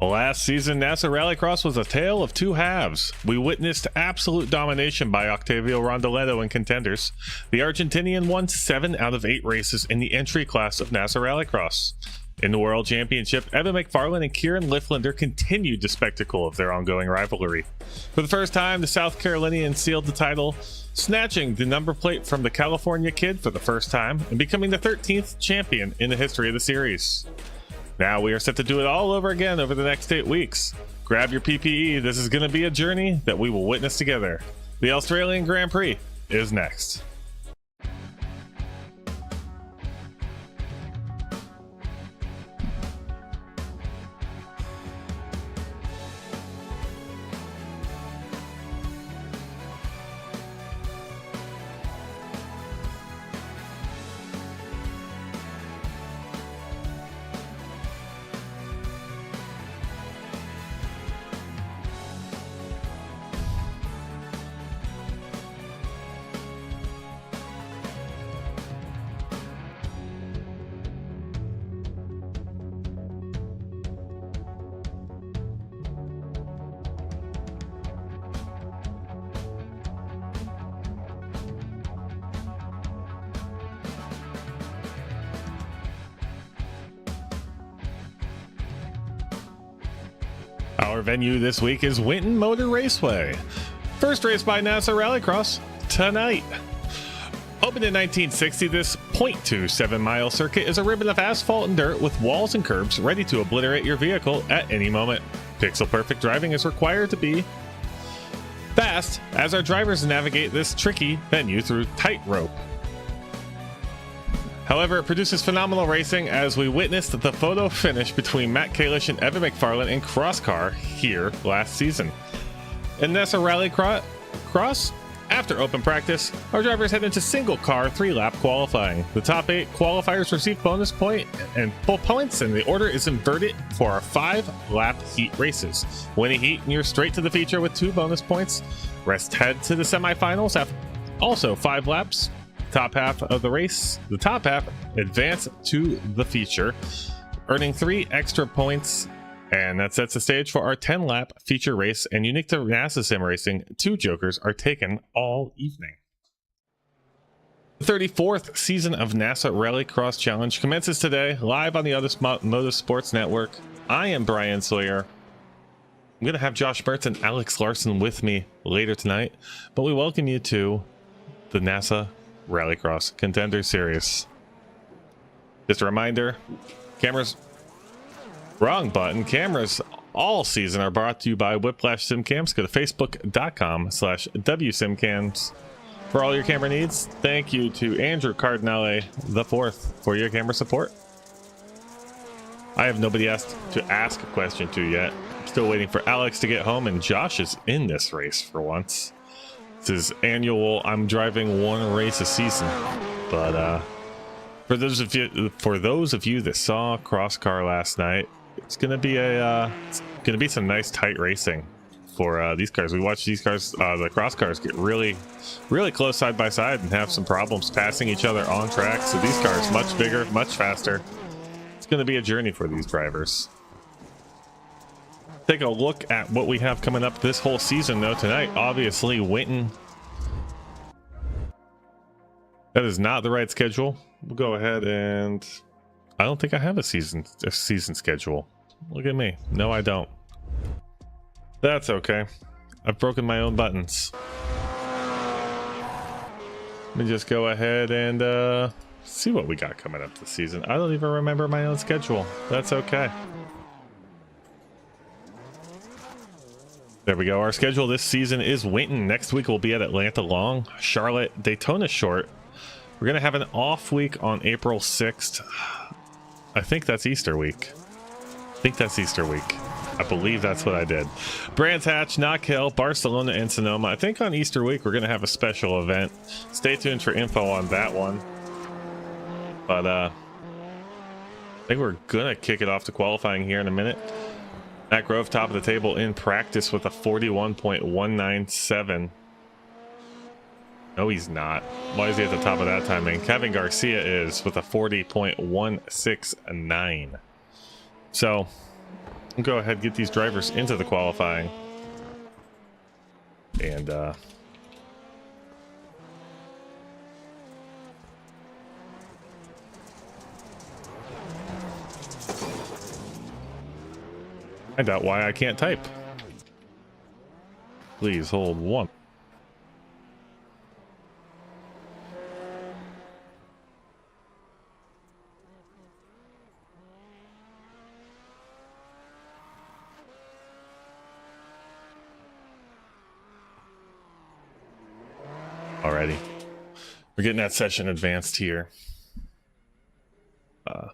Last season, NASA Rallycross was a tale of two halves. We witnessed absolute domination by Octavio Rondoletto and Contenders. The Argentinian won 7 out of 8 races in the entry class of NASA Rallycross. In the World Championship, Evan McFarlane and Kieran Lifflander continued the spectacle of their ongoing rivalry. For the first time, the South Carolinian sealed the title, snatching the number plate from the California kid for the first time and becoming the 13th champion in the history of the series. Now we are set to do it all over again over the next 8 weeks. Grab your PPE, this is going to be a journey that we will witness together. The Australian Grand Prix is next. Our venue this week is Winton Motor Raceway. First race by NASA Rallycross tonight. Opened in 1960, this 0.27 mile circuit is a ribbon of asphalt and dirt with walls and curbs ready to obliterate your vehicle at any moment. Pixel perfect driving is required to be fast as our drivers navigate this tricky venue through tightrope. However, it produces phenomenal racing as we witnessed the photo finish between Matt Kalish and Evan McFarlane in Crosscar here last season. In NASA Rallycross, after open practice, our drivers head into single car 3-lap qualifying. The top 8 qualifiers receive bonus point and full points, and the order is inverted for our 5-lap heat races. Win a heat and you're straight to the feature with 2 bonus points. Rest head to the semifinals after also 5 laps. Top half of the race, the top half advance to the feature, earning 3 extra points, and that sets the stage for our 10-lap feature race. And unique to NASA Sim Racing, 2 jokers are taken all evening. The 34th season of NASA Rallycross Challenge commences today, live on the Other Motorsports Network. I am Brian Sawyer. I'm going to have Josh Mertz and Alex Larson with me later tonight, but we welcome you to the NASA Rallycross Contenders series. Just a reminder, cameras all season are brought to you by Whiplash Simcams. Go to facebook.com/wsimcams for all your camera needs. Thank you to Andrew Cardinale IV for your camera support. I have nobody asked to ask a question to yet. I'm still waiting for Alex to get home, and Josh is in this race for once. This is annual. I'm driving 1 race a season, but for those of you that saw Crosscar last night, it's gonna be some nice tight racing for these cars. We watched these cars, the cross cars, get really close side by side and have some problems passing each other on track. So these cars much bigger, much faster. It's gonna be a journey for these drivers. Take a look at what we have coming up this whole season though tonight. Obviously Winton. That is not the right schedule. We'll go ahead and I don't think I have a season schedule. Look at me. No, I don't. That's okay. I've broken my own buttons. Let me just go ahead and see what we got coming up this season. I don't even remember my own schedule. That's okay. There we go. Our schedule this season is Winton. Next week we'll be at Atlanta Long, Charlotte, Daytona Short. We're going to have an off week on April 6th. I think that's Easter week. I believe that's what I did. Brands Hatch, Knock Hill, Barcelona, and Sonoma. I think on Easter week we're going to have a special event. Stay tuned for info on that one. But I think we're going to kick it off to qualifying here in a minute. Matt Grove, top of the table in practice with a 41.197. No, he's not. Why is he at the top of that timing? Kevin Garcia is with a 40.169. So Go ahead, get these drivers into the qualifying. And find out why I can't type. Please hold one. Alrighty. We're getting that session advanced here. Gonna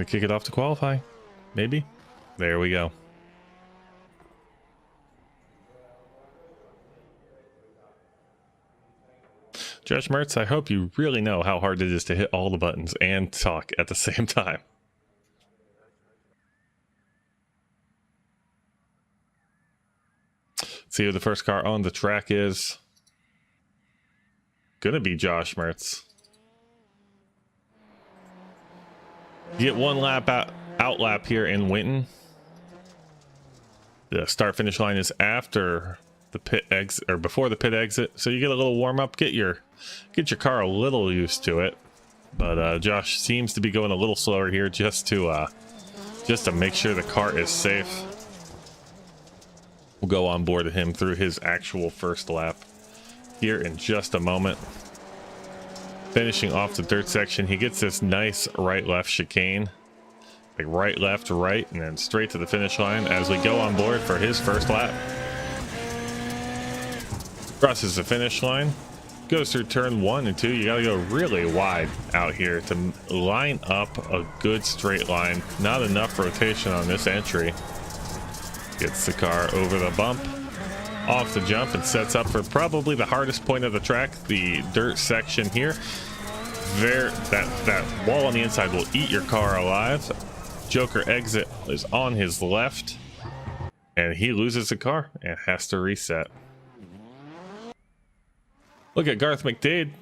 kick it off to qualify. Maybe. There we go. Josh Mertz, I hope you really know how hard it is to hit all the buttons and talk at the same time. Let's see who the first car on the track is. Gonna be Josh Mertz. Get one lap out lap here in Winton. The start finish line is after the pit exit or before the pit exit, so you get a little warm up, get your car a little used to it. But Josh seems to be going a little slower here just to make sure the car is safe. We'll go on board with him through his actual first lap here in just a moment. Finishing off the dirt section, he gets this nice right-left chicane. Like right, left, right, and then straight to the finish line as we go on board for his first lap. Crosses the finish line, goes through turn 1 and 2. You gotta go really wide out here to line up a good straight line. Not enough rotation on this entry. Gets the car over the bump, off the jump, and sets up for probably the hardest point of the track, the dirt section here. There, that wall on the inside will eat your car alive. Joker exit is on his left, and he loses the car and has to reset. Look at Garth McDade.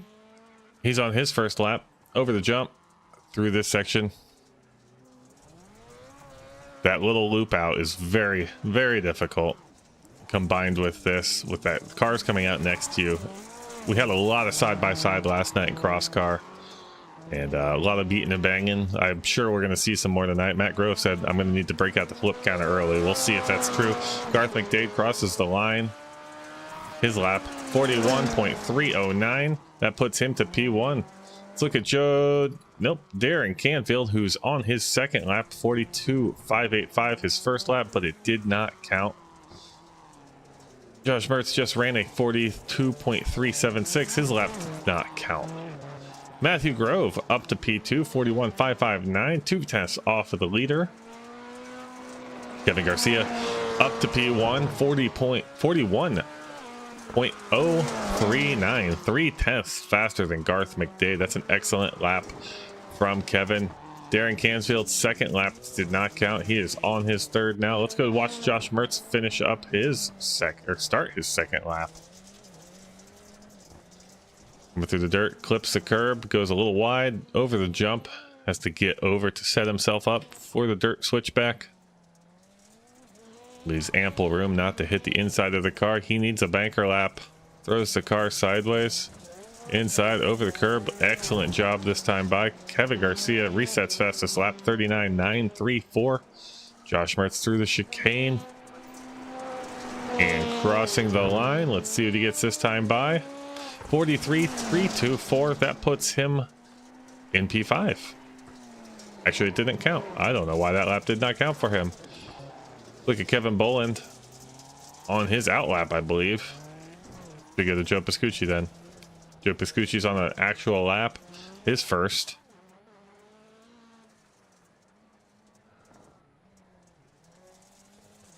He's on his first lap, over the jump, through this section. That little loop out is very, very difficult. Combined with this, with that cars coming out next to you. We had a lot of side-by-side last night in cross car. And a lot of beating and banging. I'm sure we're going to see some more tonight. Matt Grove said I'm going to need to break out the flip counter early. We'll see if that's true. Garth McDade crosses the line. His lap, 41.309. That puts him to P1. Let's look at Darren Canfield, who's on his second lap, 42.585, his first lap, but it did not count. Josh Mertz just ran a 42.376. His lap did not count. Matthew Grove up to P2, 41.559, 2 tenths off of the leader. Kevin Garcia up to P1, 41.039, 3 tenths faster than Garth McDade. That's an excellent lap from Kevin. Darren Cansfield's second lap did not count. He is on his third now. Let's go watch Josh Mertz finish up his start his second lap. Coming through the dirt, clips the curb, goes a little wide, over the jump, has to get over to set himself up for the dirt switchback. Leaves ample room not to hit the inside of the car. He needs a banker lap, throws the car sideways, inside, over the curb. Excellent job this time by Kevin Garcia. Resets fastest lap, 39.934. Josh Mertz through the chicane and crossing the line. Let's see what he gets this time by. 43.324. That puts him in P5. Actually, it didn't count. I don't know why that lap did not count for him. Look at Kevin Boland on his out lap, I believe. To go to Joe Pascucci then. Joe Pascucci's on an actual lap, his first.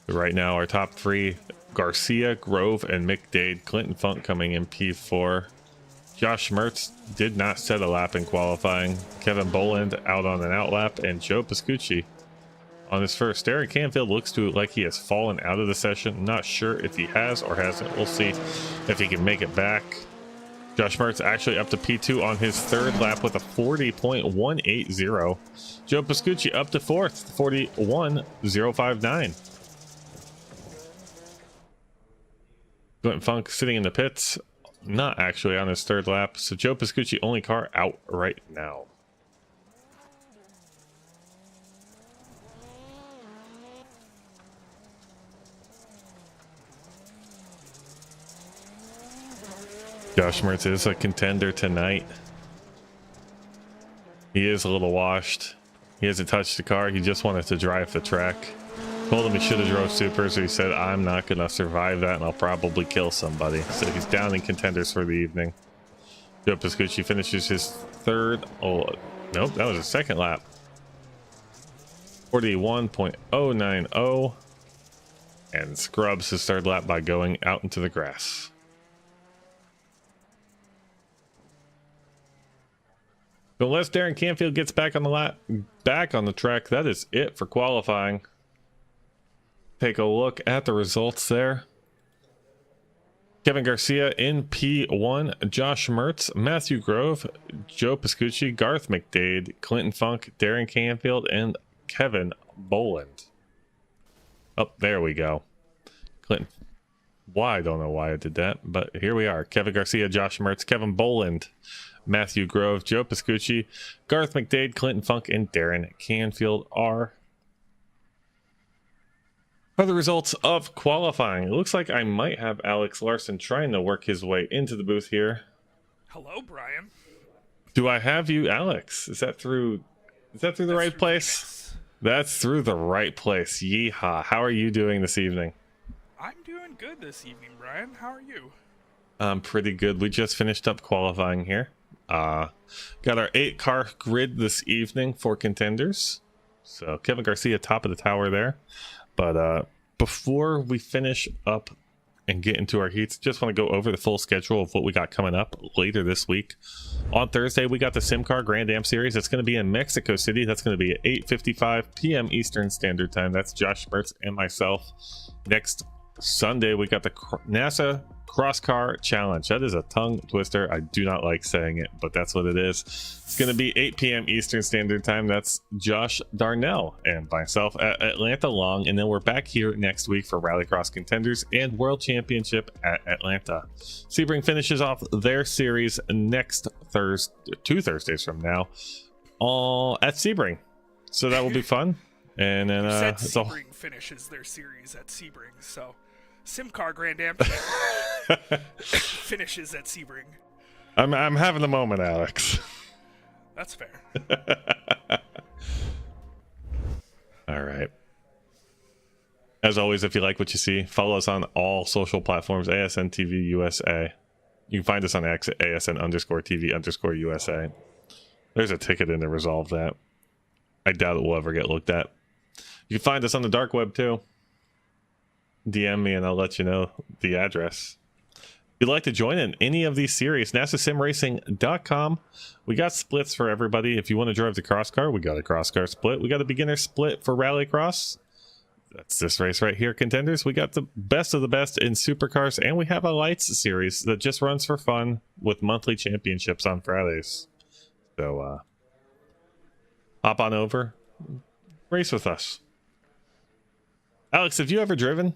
Right now, our top three: Garcia, Grove, and McDade. Clinton Funk coming in P4. Josh Mertz did not set a lap in qualifying. Kevin Boland out on an out lap, and Joe Pascucci on his first. Derek Canfield looks to it like he has fallen out of the session. Not sure if he has or hasn't. We'll see if he can make it back. Josh Mertz actually up to P2 on his third lap with a 40.180. Joe Pascucci up to fourth, 41.059. Winton Funk sitting in the pits, not actually on his third lap. So Joe Pascucci only car out right now. Josh Mertz is a contender tonight. He is a little washed. He hasn't touched the car. He just wanted to drive the track. Told him he should have drove super, so he said, I'm not going to survive that, and I'll probably kill somebody. So he's down in contenders for the evening. Joe Pascucci finishes his third. Oh, nope, that was his second lap. 41.090. And scrubs his third lap by going out into the grass. But unless Darren Canfield gets back on the track, that is it for qualifying. Take a look at the results there. Kevin Garcia in P1, Josh Mertz, Matthew Grove, Joe Pascucci, Garth McDade, Clinton Funk, Darren Canfield, and Kevin Boland. Oh, there we go. Clinton. I don't know why I did that, but here we are. Kevin Garcia, Josh Mertz, Kevin Boland, Matthew Grove, Joe Pascucci, Garth McDade, Clinton Funk, and Darren Canfield are the results of qualifying. It looks like I might have Alex Larson trying to work his way into the booth here. Hello, Brian. Do I have you, Alex? Is that through the right place? That's through the right place. Yeehaw. How are you doing this evening? I'm doing good this evening, Brian. How are you? I'm pretty good. We just finished up qualifying here. Got our 8-car grid this evening for contenders. So Kevin Garcia top of the tower there. But before we finish up and get into our heats, just want to go over the full schedule of what we got coming up later this week. On Thursday, we got the SimCar Grand Am Series. It's going to be in Mexico City. That's going to be at 8:55 p.m. Eastern Standard Time. That's Josh Mertz and myself. Next Sunday, we got the NASA Cross Car Challenge. That is a tongue twister. I do not like saying it, but that's what it is. It's going to be 8 p.m. Eastern Standard Time. That's Josh Darnell and myself at Atlanta Long. And then we're back here next week for Rallycross Contenders and World Championship at Atlanta. Sebring finishes off their series next Thursday, 2 Thursdays from now, all at Sebring. So that will be fun. And then Sebring finishes their series at Sebring, so SimCar Grand Am finishes at Sebring. I'm having a moment, Alex. That's fair. All right. As always, if you like what you see, follow us on all social platforms, ASN TV USA. You can find us on X at ASN_TV_USA. There's a ticket in to resolve that. I doubt it will ever get looked at. You can find us on the dark web too. DM me and I'll let you know the address. If you'd like to join in any of these series, NASASimRacing.com. We got splits for everybody. If you want to drive the cross car, we got a cross car split. We got a beginner split for Rallycross. That's this race right here, Contenders. We got the best of the best in supercars, and we have a lights series that just runs for fun with monthly championships on Fridays. So hop on over, race with us. Alex, have you ever driven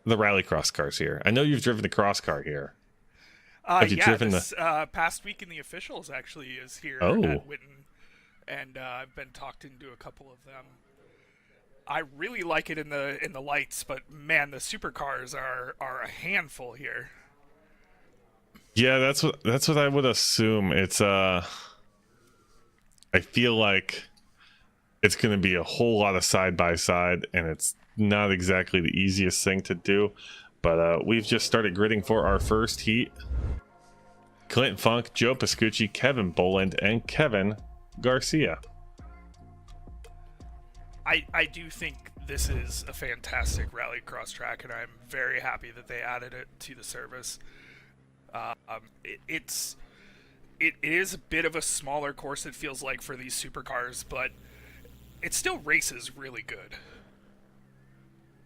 the Rallycross cars here? I know you've driven the cross car here. Have you driven this past week in the officials actually is here at Winton, and I've been talked into a couple of them. I really like it in the lights, but man, the supercars are a handful here. Yeah, that's what I would assume. It's I feel like it's going to be a whole lot of side by side, and it's not exactly the easiest thing to do. But we've just started gridding for our first heat. Clinton Funk, Joe Pascucci, Kevin Boland, and Kevin Garcia. I do think this is a fantastic Rallycross track, and I'm very happy that they added it to the service. It is a bit of a smaller course, it feels like, for these supercars, but it still races really good.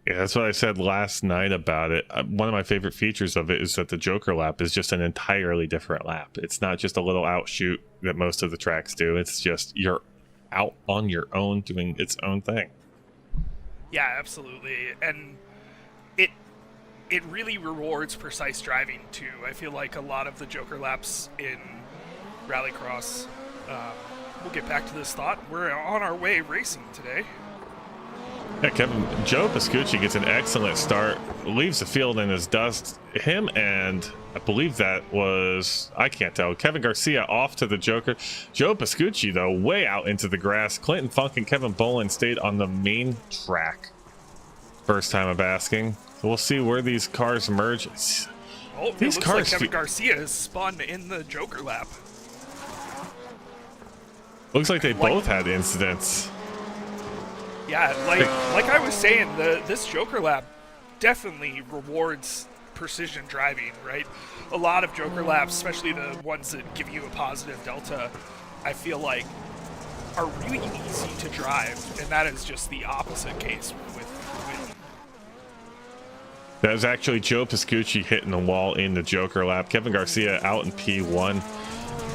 Yeah, that's what I said last night about it. One of my favorite features of it is that the Joker lap is just an entirely different lap. It's not just a little outshoot that most of the tracks do. It's just you're out on your own doing its own thing. Yeah, absolutely. And it really rewards precise driving too. I feel like a lot of the Joker laps in Rallycross, we'll get back to this thought. We're on our way racing today. Yeah, Joe Pascucci gets an excellent start, leaves the field in his dust. Him and I believe that was, I can't tell, Kevin Garcia off to the Joker. Joe Pascucci, though, way out into the grass. Clinton Funk and Kevin Bolin stayed on the main track. First time of asking. We'll see where these cars merge. Oh, these cars like Kevin Garcia is spun in the Joker lap. Looks like they both had incidents. Yeah, like I was saying, this Joker lap definitely rewards precision driving, right? A lot of Joker laps, especially the ones that give you a positive delta, I feel like are really easy to drive, and that is just the opposite case with Winton. That was actually Joe Pascucci hitting the wall in the Joker lap. Kevin Garcia out in P1.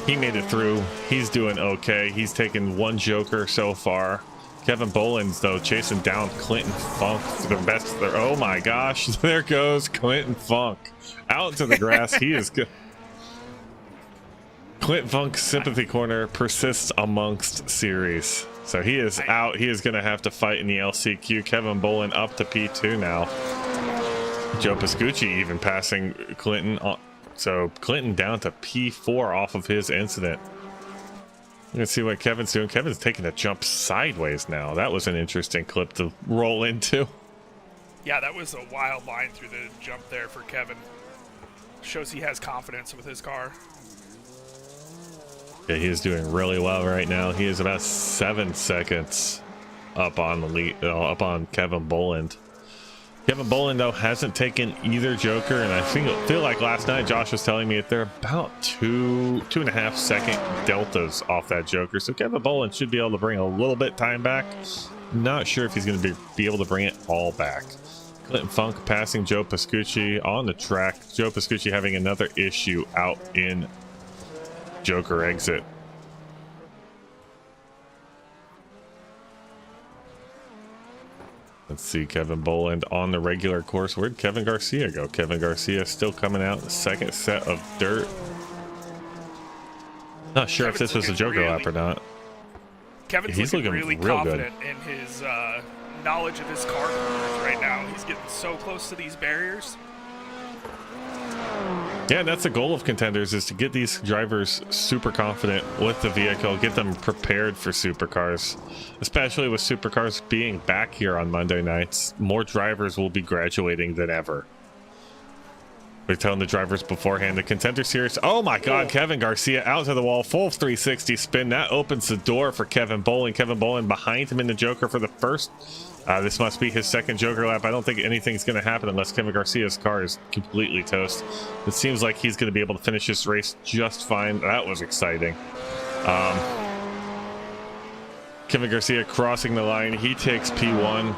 He made it through. He's doing okay. He's taken one Joker so far. Kevin Bolins, though, chasing down Clinton Funk for the best there. Oh my gosh, there goes Clinton Funk out into the grass. He is good. Clinton Funk's sympathy corner persists amongst series. So he is out. He is going to have to fight in the LCQ. Kevin Bolin up to P2 now. Joe Pascucci even passing Clinton. So Clinton down to P4 off of his incident. Let's see what Kevin's doing. Kevin's taking a jump sideways now. That was an interesting clip to roll into. Yeah, that was a wild line through the jump there for Kevin. Shows he has confidence with his car. Yeah, he is doing really well right now. He is about 7 seconds up on the lead, up on Kevin Boland. Kevin Bolin, though, hasn't taken either Joker, and I feel like last night Josh was telling me that they're about 2.5 second deltas off that Joker. So Kevin Bolin should be able to bring a little bit time back. Not sure if he's going to be able to bring it all back. Clinton Funk passing Joe Pascucci on the track. Joe Pascucci having another issue out in Joker exit. Let's see Kevin Boland on the regular course. Where'd Kevin Garcia go? Kevin Garcia still coming out the second set of dirt. Not sure if this was a Joker lap or not. Kevin's looking really confident in his knowledge of his car right now. He's getting so close to these barriers. Yeah, that's the goal of Contenders, is to get these drivers super confident with the vehicle, get them prepared for supercars, especially with supercars being back here on Monday nights. More drivers will be graduating than ever. We're telling the drivers beforehand, the Contender Series. Oh my God, Kevin Garcia out to the wall, full 360 spin. That opens the door for Kevin Bolin. Kevin Bolin behind him in the Joker for the first. This must be his second Joker lap. I don't think anything's going to happen unless Kevin Garcia's car is completely toast. It seems like he's going to be able to finish this race just fine. That was exciting. Kevin Garcia crossing the line. He takes P1.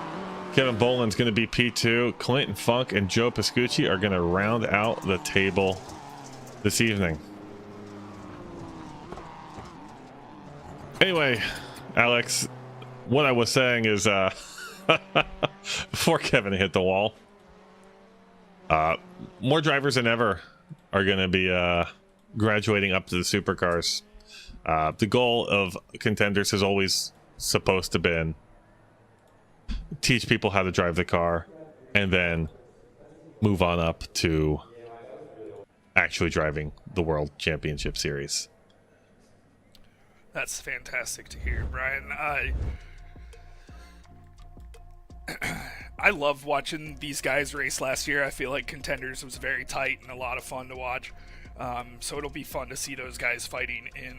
Kevin Bolin's going to be P2. Clinton Funk and Joe Pascucci are going to round out the table this evening. Anyway, Alex, what I was saying is before Kevin hit the wall, more drivers than ever are going to be graduating up to the supercars. The goal of Contenders has always supposed to been teach people how to drive the car and then move on up to actually driving the World Championship Series. That's fantastic to hear, Brian. I love watching these guys race last year. I feel like Contenders was very tight and a lot of fun to watch. So it'll be fun to see those guys fighting in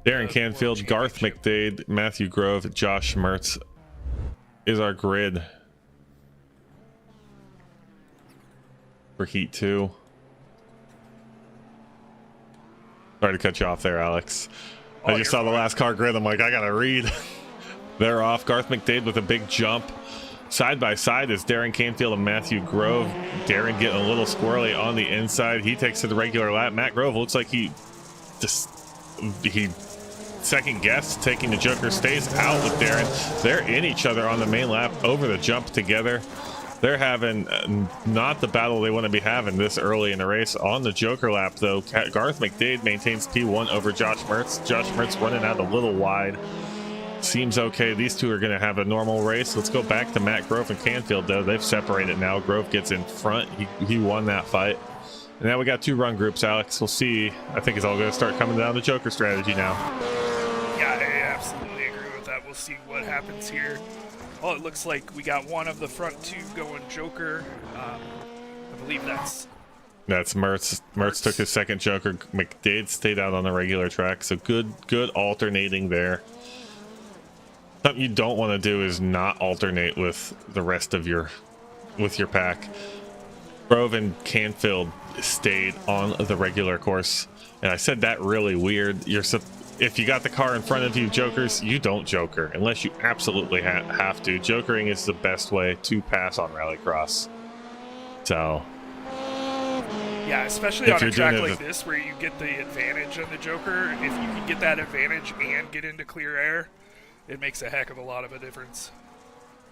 Darren Canfield, Garth McDade, Matthew Grove, Josh Mertz is our grid for Heat 2. Sorry to cut you off there, Alex. I just saw the last car grid. I'm like, I gotta read. They're off. Garth McDade with a big jump. Side by side is Darren Canfield and Matthew Grove. Darren getting a little squirrely on the inside. He takes to the regular lap. Matt Grove looks like he second guessed taking the Joker, stays out with Darren. They're in each other on the main lap over the jump together. They're having not the battle they want to be having this early in the race. On the Joker lap, though, Garth McDade maintains P1 over Josh Mertz. Josh Mertz running out a little wide. Seems okay. These two are going to have a normal race. Let's go back to Matt Grove and Canfield, though. They've separated now. Grove gets in front. He won that fight. And now we got 2 run groups, Alex. We'll see. I think it's all going to start coming down to Joker strategy now. Yeah, I absolutely agree with that. We'll see what happens here. Well, it looks like we got one of the front 2 going Joker. I believe that's Mertz. Mertz took his second Joker. McDade stayed out on the regular track. So good alternating there. Something you don't want to do is not alternate with the rest of your pack. Grove and Canfield stayed on the regular course, and I said that really weird. If you got the car in front of you, Jokers, you don't Joker unless you absolutely have to. Jokering is the best way to pass on Rallycross. So yeah, especially on a track like this where you get the advantage on the Joker. If you can get that advantage and get into clear air, it makes a heck of a lot of a difference.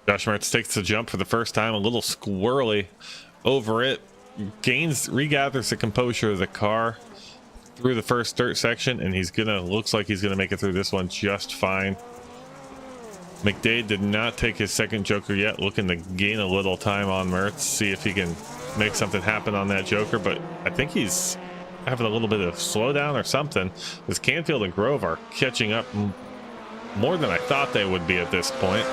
Josh Mertz takes the jump for the first time, a little squirrely over it. Regathers the composure of the car through the first dirt section, and looks like he's gonna make it through this one just fine. McDade did not take his second Joker yet, looking to gain a little time on Mertz, see if he can make something happen on that Joker, but I think he's having a little bit of slowdown or something, as Canfield and Grove are catching up more than I thought they would be at this point.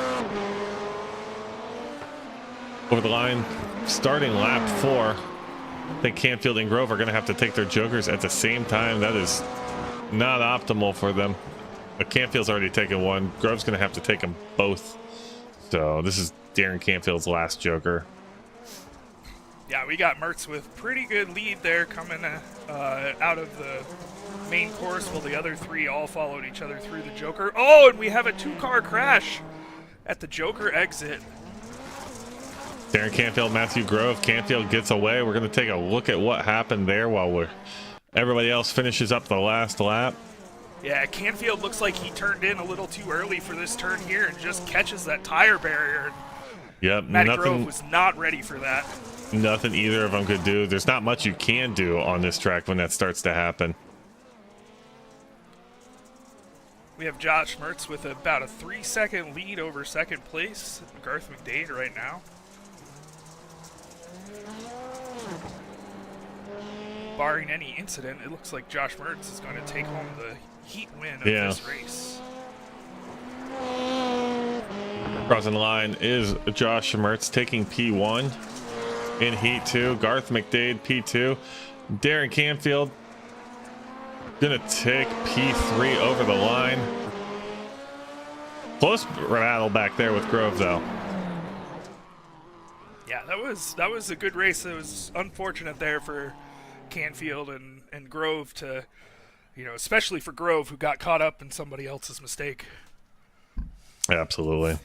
Over the line, starting lap 4. I think Canfield and Grove are going to have to take their Jokers at the same time. That is not optimal for them. But Canfield's already taken one. Grove's going to have to take them both. So this is Darren Canfield's last Joker. Yeah, we got Mertz with pretty good lead there coming out of the main course, while the other 3 all followed each other through the Joker. Oh, and we have a 2-car crash at the Joker exit. Darren Canfield, Matthew Grove. Canfield gets away. We're going to take a look at what happened there while everybody else finishes up the last lap. Yeah, Canfield looks like he turned in a little too early for this turn here and just catches that tire barrier. Yep, Matt Grove was not ready for that. Nothing either of them could do. There's not much you can do on this track when that starts to happen. We have Josh Mertz with about a 3-second lead over second place. Garth McDade right now. Barring any incident, it looks like Josh Mertz is going to take home the heat win of this race. Crossing the line is Josh Mertz taking P1 in Heat 2. Garth McDade P2. Darren Canfield gonna take P3 over the line. Close rattle back there with Grove, though. Yeah, that was a good race. It was unfortunate there for Canfield and Grove to, especially for Grove, who got caught up in somebody else's mistake. Absolutely.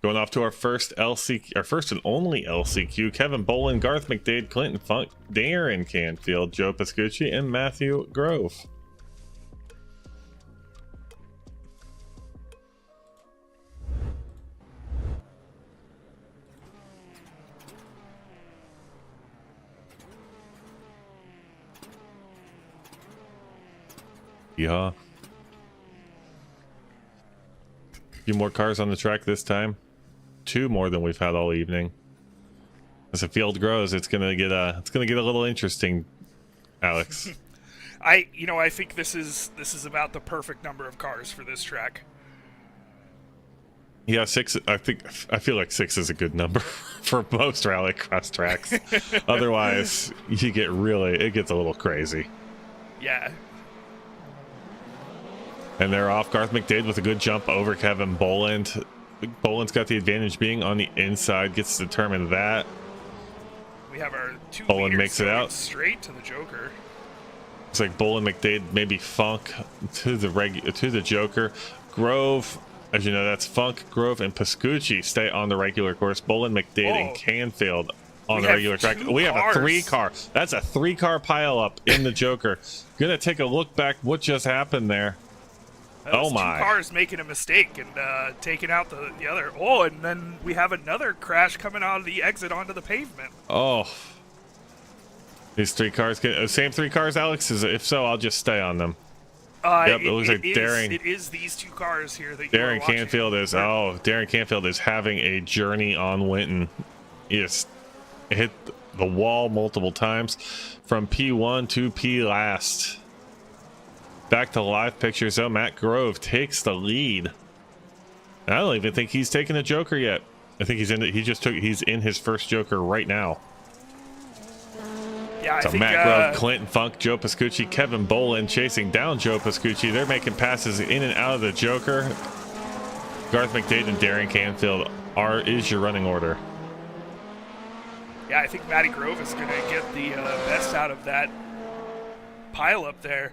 Going off to our first and only LCQ, Kevin Bolin, Garth McDade, Clinton Funk, Darren Canfield, Joe Pascucci, and Matthew Grove. Yeah. A few more cars on the track this time. 2 more than we've had all evening. As the field grows, it's gonna get a little interesting, Alex. I think this is about the perfect number of cars for this track. Yeah, 6. I feel like 6 is a good number for most Rallycross tracks. Otherwise, it gets a little crazy. Yeah. And they're off. Garth McDade with a good jump over Kevin Boland. Boland's got the advantage being on the inside, gets to determine that. We have our 2 Boland makes it out straight to the Joker. Looks like Boland, McDade, maybe Funk to the Joker. Grove As you know, that's Funk, Grove, and Pascucci stay on the regular course. Bolin, McDade, and Canfield on the regular track. We have a 3-car. That's a 3-car pileup in the Joker. Gonna take a look back. What just happened there? Oh my! 2 cars making a mistake and taking out the other. Oh, and then we have another crash coming out of the exit onto the pavement. Oh, these 3 cars same 3 cars, Alex. If so, I'll just stay on them. Yep, it looks like Daring. It is these 2 cars here that Darren Canfield is. Oh, Darren Canfield is having a journey on Winton. He has hit the wall multiple times from P1 to P last. Back to live pictures. So Matt Grove takes the lead. I don't even think he's taken a Joker yet. I think he's in. He's in his first Joker right now. Yeah, so Matt Grove, Clinton Funk, Joe Pascucci, Kevin Bolin chasing down Joe Pascucci. They're making passes in and out of the Joker. Garth McDade and Darren Canfield is your running order. Yeah, I think Matty Grove is going to get the best out of that pile up there.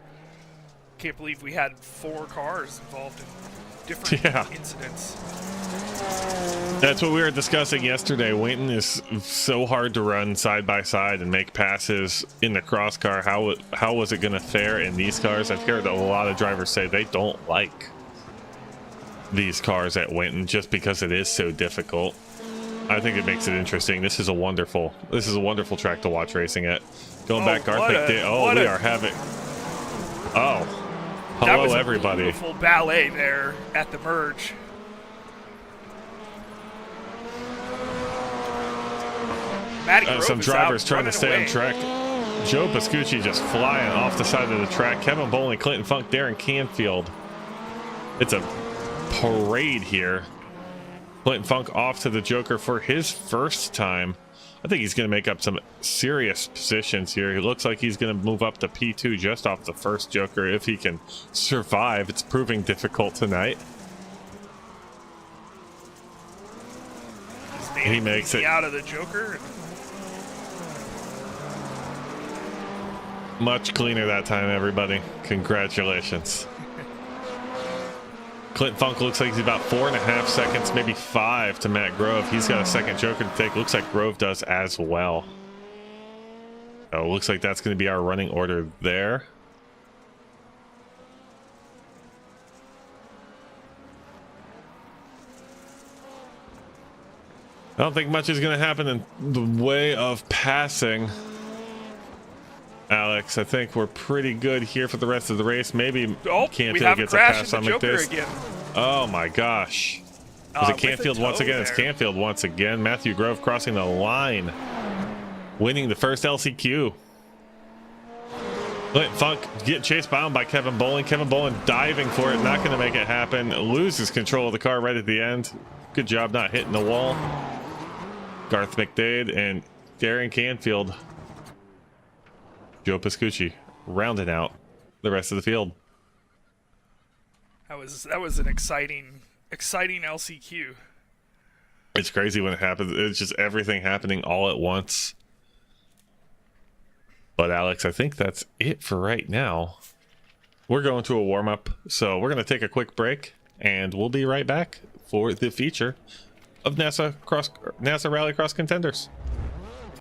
Can't believe we had 4 cars involved in different incidents. That's what we were discussing yesterday. Winton is so hard to run side by side and make passes in the cross car. How was it going to fare in these cars? I've heard a lot of drivers say they don't like these cars at Winton just because it is so difficult. I think it makes it interesting. This is a wonderful track to watch racing at. Going back, Garth McDade. We are having. Oh, hello everybody. Beautiful ballet there at the merge. Some drivers trying to stay on track. Joe Pascucci just flying off the side of the track. Kevin Bolin, Clinton Funk, Darren Canfield. It's a parade here. Clinton Funk off to the Joker for his first time. I think he's going to make up some serious positions here. He looks like he's going to move up to P2 just off the first Joker if he can survive. It's proving difficult tonight. He makes it out of the Joker. Much cleaner that time, everybody. Congratulations. Clint Funk looks like he's about 4.5 seconds, maybe 5 to Matt Grove. He's got a second Joker to take. Looks like Grove does as well. So looks like that's going to be our running order there. I don't think much is going to happen in the way of passing, Alex. I think we're pretty good here for the rest of the race. Maybe Canfield gets a pass on McDade. Oh my gosh. Was it Canfield once again? It's Canfield once again. Matthew Grove crossing the line, winning the first LCQ. Clint Funk getting chased down by Kevin Bolin. Kevin Bolin diving for it, not going to make it happen. Loses control of the car right at the end. Good job not hitting the wall. Garth McDade and Darren Canfield. Joe Pascucci rounding out the rest of the field. That was an exciting LCQ. It's crazy when it happens. It's just everything happening all at once. But Alex, I think that's it for right now. We're going to a warm-up, so we're going to take a quick break, and we'll be right back for the feature of NASA Rallycross Contenders.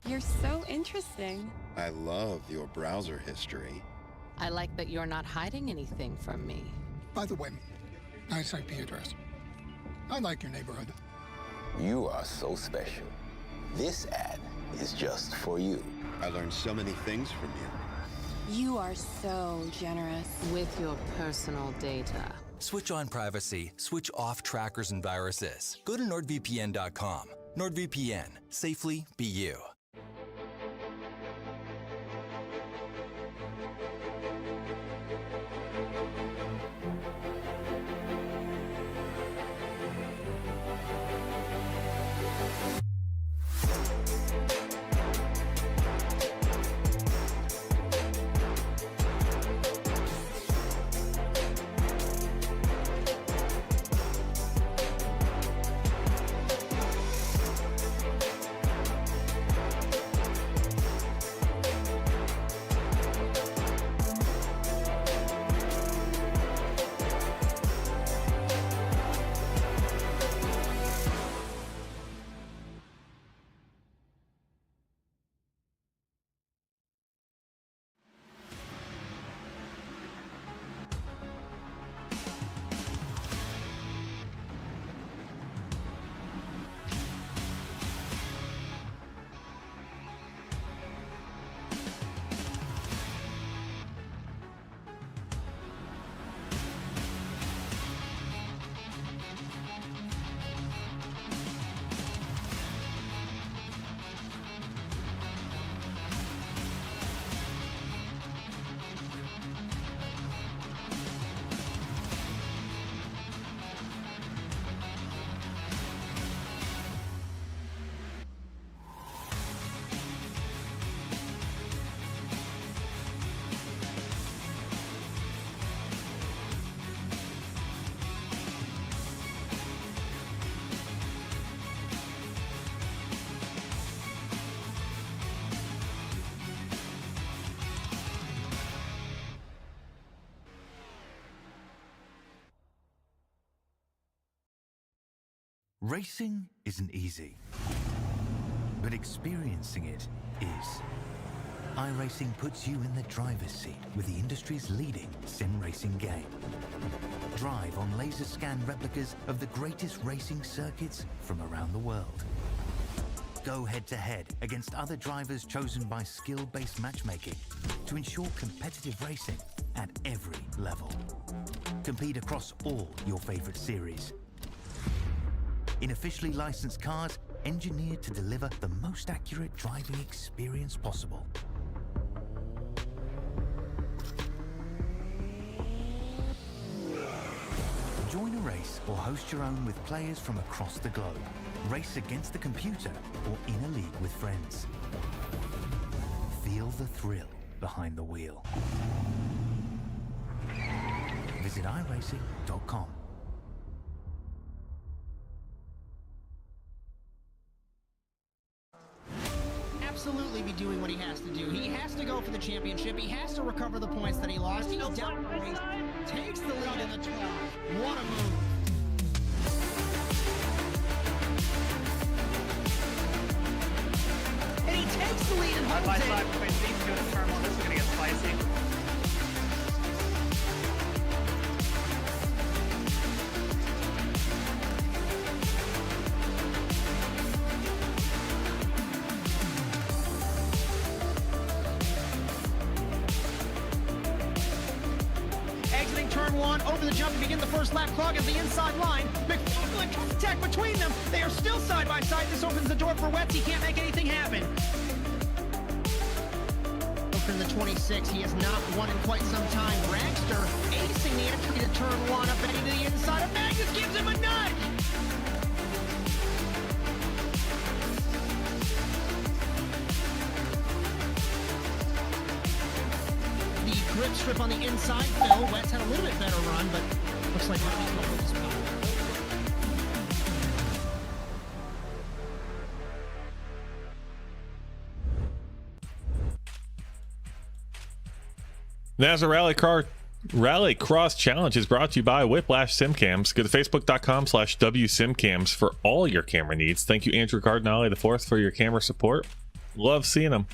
You're so interesting. I love your browser history. I like that you're not hiding anything from me. By the way, nice IP address. I like your neighborhood. You are so special. This ad is just for you. I learned so many things from you. You are so generous. With your personal data. Switch on privacy, switch off trackers and viruses. Go to nordvpn.com. NordVPN. Safely be you. Racing isn't easy, but experiencing it is. iRacing puts you in the driver's seat with the industry's leading sim racing game. Drive on laser scan replicas of the greatest racing circuits from around the world. Go head-to-head against other drivers chosen by skill-based matchmaking to ensure competitive racing at every level. Compete across all your favorite series. In officially licensed cars, engineered to deliver the most accurate driving experience possible. Join a race or host your own with players from across the globe. Race against the computer or in a league with friends. Feel the thrill behind the wheel. Visit iRacing.com. Absolutely be doing what he has to do. He has to go for the championship. He has to recover the points that he lost. He's down the race, takes the lead in the 12. What a move. And he takes the lead and holds it. Side between these two in turn one. This is going to get spicy. Exiting turn one, over the jump to begin the first lap clock at the inside line. McFarlane contact between them. They are still side by side. This opens the door for Wetz. He can't make anything happen. From the 26, he has not won in quite some time. Dragster acing the entry to turn one, up and into the inside of Magnus, gives him a nudge. The grip strip on the inside, Phil. Wetz had a little bit better run, but looks like Robbie's going to hold his power. NASA Rallycross Challenge is brought to you by Whiplash Simcams. Go to facebook.com/WSimcams for all your camera needs. Thank you, Andrew Cardinale IV, for your camera support. Love seeing them.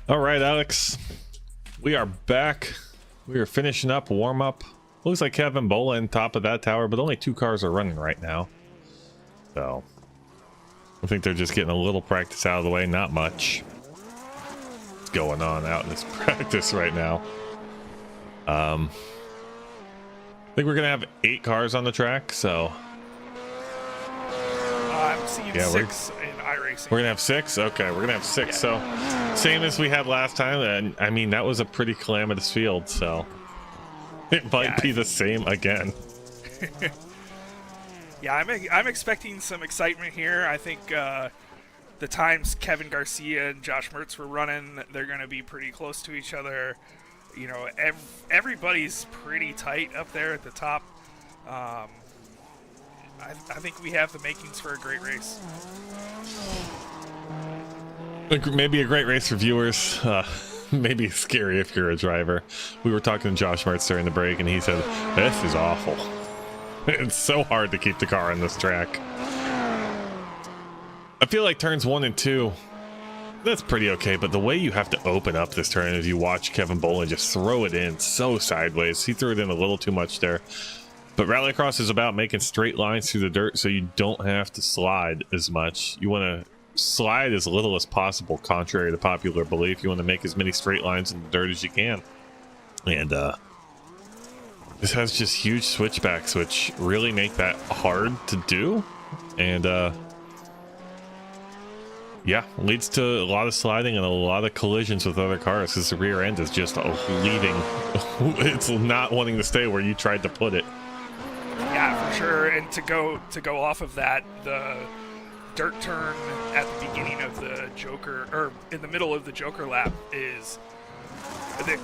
All right, Alex, we are back. We are finishing up warm up. Looks like Kevin Bola on top of that tower, but only 2 cars are running right now. So I think they're just getting a little practice out of the way, not much going on out in this practice right now. I think we're gonna have 8 cars on the track, so I'm seeing 6 in iRacing. We're gonna have 6. Okay, we're gonna have 6. Yeah. So same as we had last time, and I mean that was a pretty calamitous field, so it might be the same again. Yeah, I'm expecting some excitement here. I think the times Kevin Garcia and Josh Mertz were running, they're going to be pretty close to each other. You know, everybody's pretty tight up there at the top. I think we have the makings for a great race. Maybe a great race for viewers. Maybe scary if you're a driver. We were talking to Josh Mertz during the break, and he said, "This is awful. It's so hard to keep the car on this track." I feel like turns 1 and 2, that's pretty okay, but the way you have to open up this turn is you watch Kevin Boland just throw it in so sideways. He threw it in a little too much there. But Rallycross is about making straight lines through the dirt so you don't have to slide as much. You want to slide as little as possible, contrary to popular belief. You want to make as many straight lines in the dirt as you can. And this has just huge switchbacks, which really make that hard to do. And yeah, leads to a lot of sliding and a lot of collisions with other cars because the rear end is just leaving. It's not wanting to stay where you tried to put it. Yeah, for sure. And to go off of that, the dirt turn at the beginning of the Joker, or in the middle of the Joker lap, is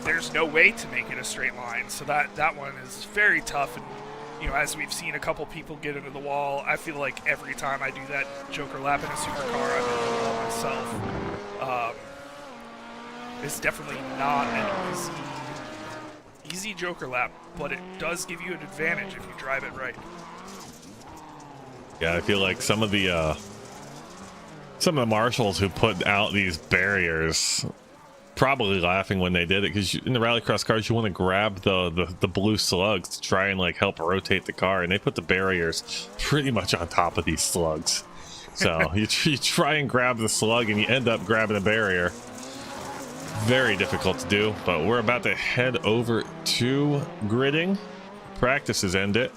there's no way to make it a straight line. So that one is very tough. And you know, as we've seen a couple people get into the wall, I feel like every time I do that Joker lap in a supercar, I'm into the wall myself. It's definitely not an easy Joker lap, but it does give you an advantage if you drive it right. Yeah, I feel like some of the marshals who put out these barriers probably laughing when they did it, because in the rallycross cars you want to grab the blue slugs to try and like help rotate the car, and they put the barriers pretty much on top of these slugs. So you try and grab the slug and you end up grabbing a barrier. Very difficult to do, but we're about to head over to gridding. Practices end it.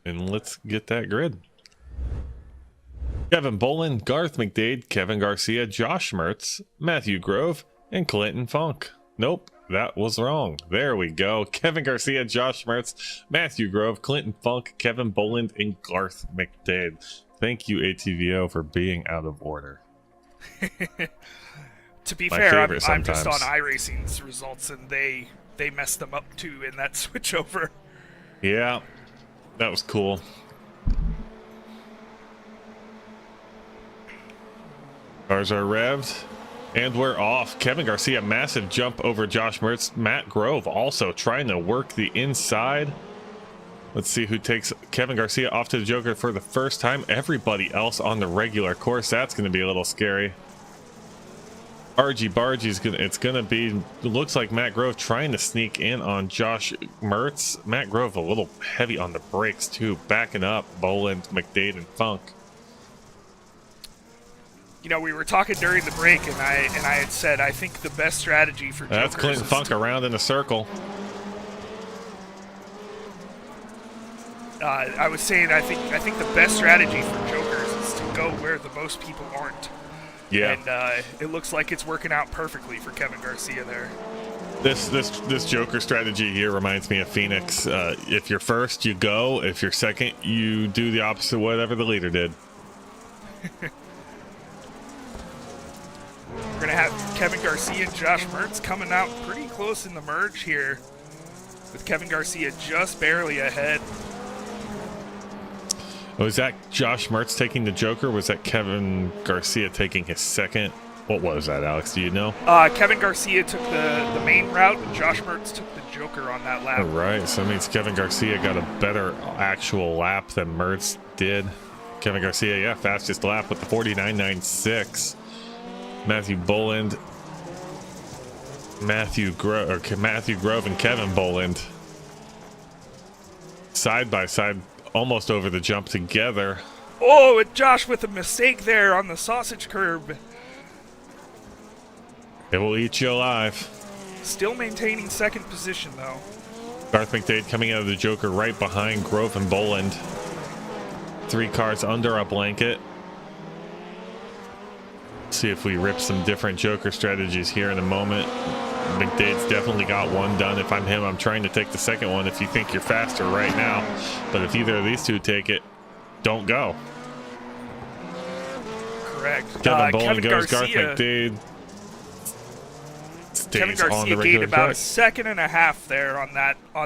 And let's get that grid. Kevin Boland, Garth McDade, Kevin Garcia, Josh Mertz, Matthew Grove, and Clinton Funk. Nope, that was wrong. There we go. Kevin Garcia, Josh Mertz, Matthew Grove, Clinton Funk, Kevin Boland, and Garth McDade. Thank you, ATVO, for being out of order. To be fair, I'm just on iRacing's results, and they messed them up too in that switchover. Yeah, that was cool. Cars are revved, and we're off. Kevin Garcia, massive jump over Josh Mertz. Matt Grove also trying to work the inside. Let's see who takes Kevin Garcia off to the Joker for the first time. Everybody else on the regular course. That's going to be a little scary. Bargy's gonna. It's gonna be. Looks like Matt Grove trying to sneak in on Josh Mertz. Matt Grove a little heavy on the brakes too, backing up Boland, McDade, and Funk. You know, we were talking during the break, and I had said I think the best strategy for Jokers that's Clinton Funk around in a circle. I was saying I think the best strategy for Jokers is to go where the most people aren't. Yeah. And it looks like it's working out perfectly for Kevin Garcia there. This Joker strategy here reminds me of Phoenix. If you're first, you go. If you're second, you do the opposite of whatever the leader did. We're going to have Kevin Garcia and Josh Mertz coming out pretty close in the merge here, with Kevin Garcia just barely ahead. Was that Josh Mertz taking the Joker? Was that Kevin Garcia taking his second? What was that, Alex? Do you know? Kevin Garcia took the main route, and Josh Mertz took the Joker on that lap. All right, so that means Kevin Garcia got a better actual lap than Mertz did. Kevin Garcia, yeah, fastest lap with the 49.96. Matthew Boland, Matthew Grove, and Kevin Boland side by side, almost over the jump together. Oh, and Josh with a mistake there on the sausage curb. It will eat you alive. Still maintaining second position, though. Garth McDade coming out of the Joker right behind Grove and Boland. 3 cars under a blanket. See if we rip some different Joker strategies here in a moment. McDade's definitely got one done. If I'm him, I'm trying to take the second one if you think you're faster right now. But if either of these two take it, don't go. Correct. Kevin Boland goes, Garcia, Garth McDade stays Kevin Garcia on the regular gained about track. a second and a half there on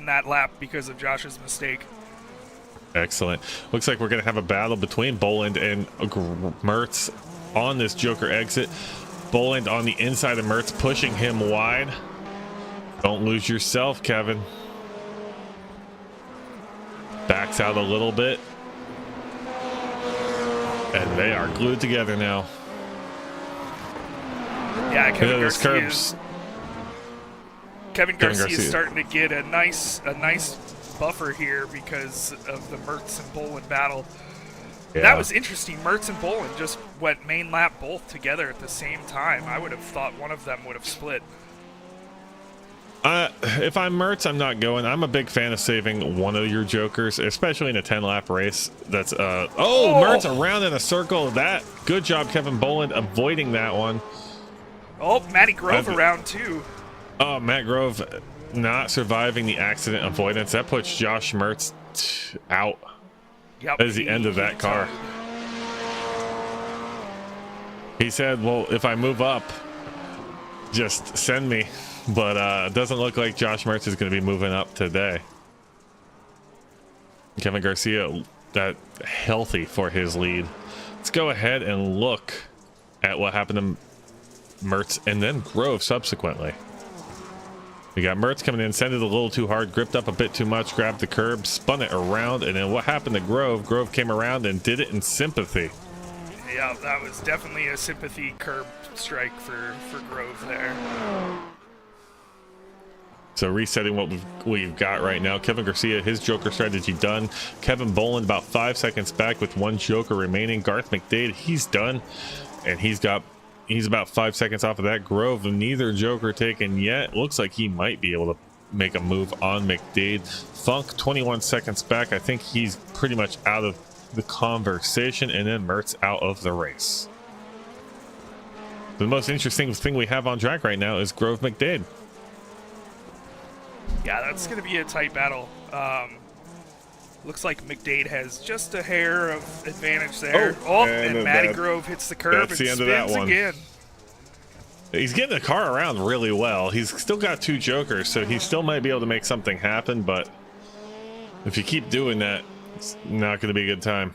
that lap because of Josh's mistake. Excellent. Looks like we're going to have a battle between Boland and Mertz on this Joker exit. Boland on the inside of Mertz, pushing him wide. Don't lose yourself, Kevin. Backs out a little bit. And they are glued together now. Yeah, Kevin Garcia is Garcia starting to get a nice buffer here because of the Mertz and Boland battle. Yeah. That was interesting. Mertz and Boland just went main lap both together at the same time. I would have thought one of them would have split. If I'm Mertz, I'm not going. I'm a big fan of saving one of your Jokers, especially in a 10-lap race. That's Mertz around in a circle. That good job, Kevin Boland, avoiding that one. Oh, Matty Grove around too. Oh, Matt Grove not surviving the accident avoidance. That puts Josh Mertz out. Yep, That is the end of that car. He said, well, if I move up, just send me. But it doesn't look like Josh Mertz is going to be moving up today. Kevin Garcia, that healthy for his lead. Let's go ahead and look at what happened to Mertz and then Grove subsequently. We got Mertz coming in, sent it a little too hard, gripped up a bit too much, grabbed the curb, spun it around, and then what happened to Grove? Grove came around and did it in sympathy. Yeah, that was definitely a sympathy curb strike for Grove there. So resetting what we've got right now. Kevin Garcia, his Joker strategy done. Kevin Boland about 5 seconds back with one Joker remaining. Garth McDade, he's done, and he's about 5 seconds off of that. Grove, neither Joker taken yet. Looks like he might be able to make a move on McDade. Funk 21 seconds back. I think he's pretty much out of the conversation, and then Mertz out of the race. The most interesting thing we have on track right now is Grove McDade. Yeah, that's going to be a tight battle. Looks like McDade has just a hair of advantage there. And Matty Grove hits the curb and spins again. He's getting the car around really well. He's still got two Jokers, so he still might be able to make something happen, but if you keep doing that, it's not going to be a good time.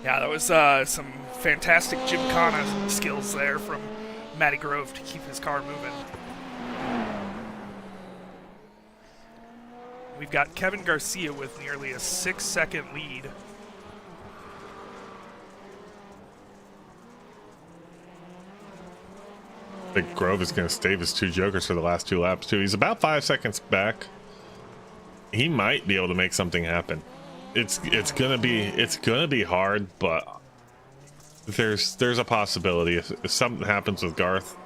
Yeah, that was some fantastic Gymkhana skills there from Matty Grove to keep his car moving. We've got Kevin Garcia with nearly a 6-second lead. I think Grove is going to stave his two Jokers for the last 2 laps too. He's about 5 seconds back. He might be able to make something happen. It's gonna be hard, but there's a possibility if something happens with Garth,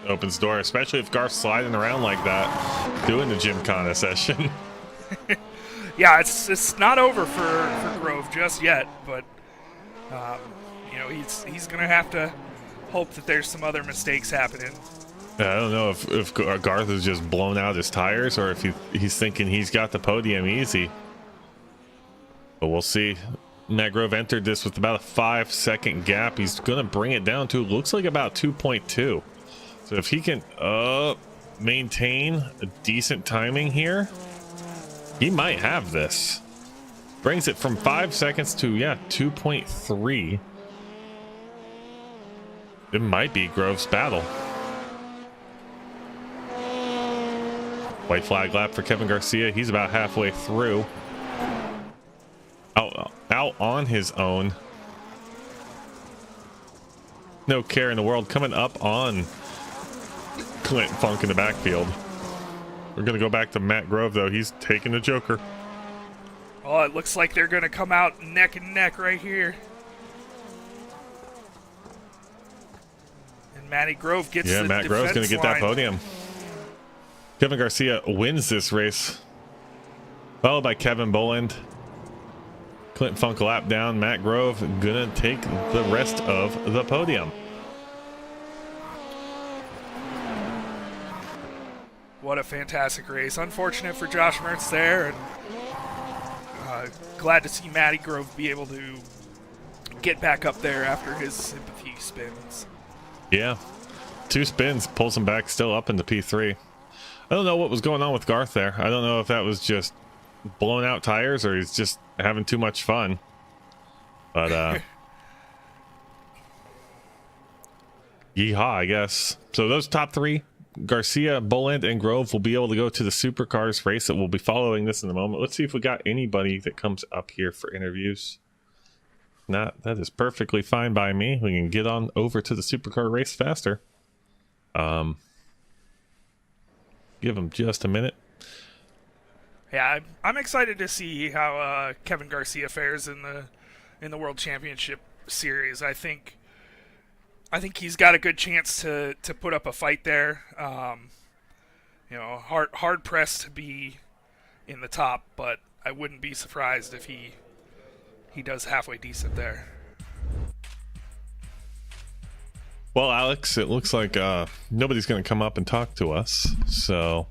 opens the door, especially if Garth's sliding around like that, doing the Gymkhana session. Yeah, it's not over for Grove just yet, but you know, he's gonna have to hope that there's some other mistakes happening. I don't know if Garth has just blown out his tires or if he's thinking he's got the podium easy, but we'll see. Matt Grove entered this with about a 5-second gap. He's gonna bring it down to looks like about 2.2. So if he can maintain a decent timing here, he might have this. Brings it from 5 seconds to 2.3. It might be Grove's battle. White flag lap for Kevin Garcia. He's about halfway through. Out on his own. No care in the world. Coming up on Clint Funk in the backfield. We're going to go back to Matt Grove, though. He's taking the Joker. Oh, it looks like they're going to come out neck and neck right here. And Matty Grove gets the Matt Grove's going to get that podium. Kevin Garcia wins this race, followed by Kevin Boland. Clint Funk lap down. Matt Grove going to take the rest of the podium. What a fantastic race. Unfortunate for Josh Mertz there, and glad to see Matty Grove be able to get back up there after his sympathy spins. Yeah, 2 spins, pulls him back, still up into P3. I don't know what was going on with Garth there. I don't know if that was just blown out tires or he's just having too much fun. But yeehaw, I guess. So those top 3, Garcia, Boland, and Grove, will be able to go to the Supercars race that we'll be following this in a moment. Let's see if we got anybody that comes up here for interviews. Not, that is perfectly fine by me. We can get on over to the Supercar race faster. Give him just a minute. Yeah, I'm excited to see how Kevin Garcia fares in the World Championship Series. I think he's got a good chance to put up a fight there. You know, hard pressed to be in the top, but I wouldn't be surprised if he does halfway decent there. Well, Alex, it looks like nobody's going to come up and talk to us, so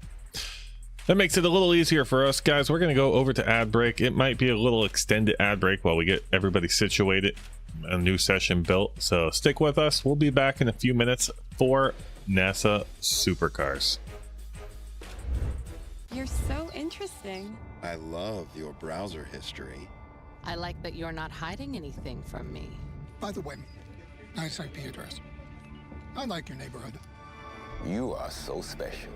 that makes it a little easier for us, guys. We're going to go over to ad break. It might be a little extended ad break while we get everybody situated, a new session built, so stick with us. We'll be back in a few minutes for NASA Supercars. You're so interesting. I love your browser history. I like that you're not hiding anything from me. By the way, nice IP address. I like your neighborhood. You are so special.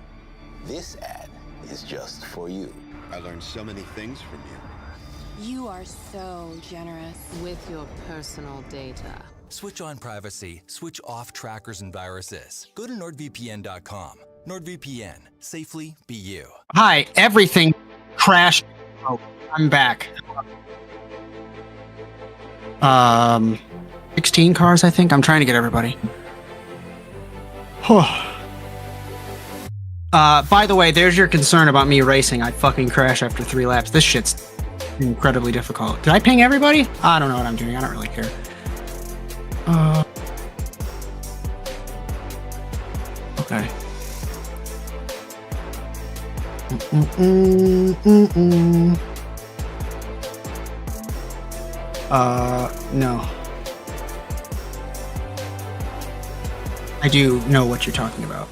This ad is just for you. I learned so many things from you. You are so generous. With your personal data. Switch on privacy, switch off trackers and viruses. Go to NordVPN.com. NordVPN, safely be you. Hi, everything crashed. Oh, I'm back. 16 cars, I think. I'm trying to get everybody. By the way, there's your concern about me racing. I fucking crash after 3 laps. This shit's incredibly difficult. Did I ping everybody? I don't know what I'm doing. I don't really care. Okay. No. I do know what you're talking about.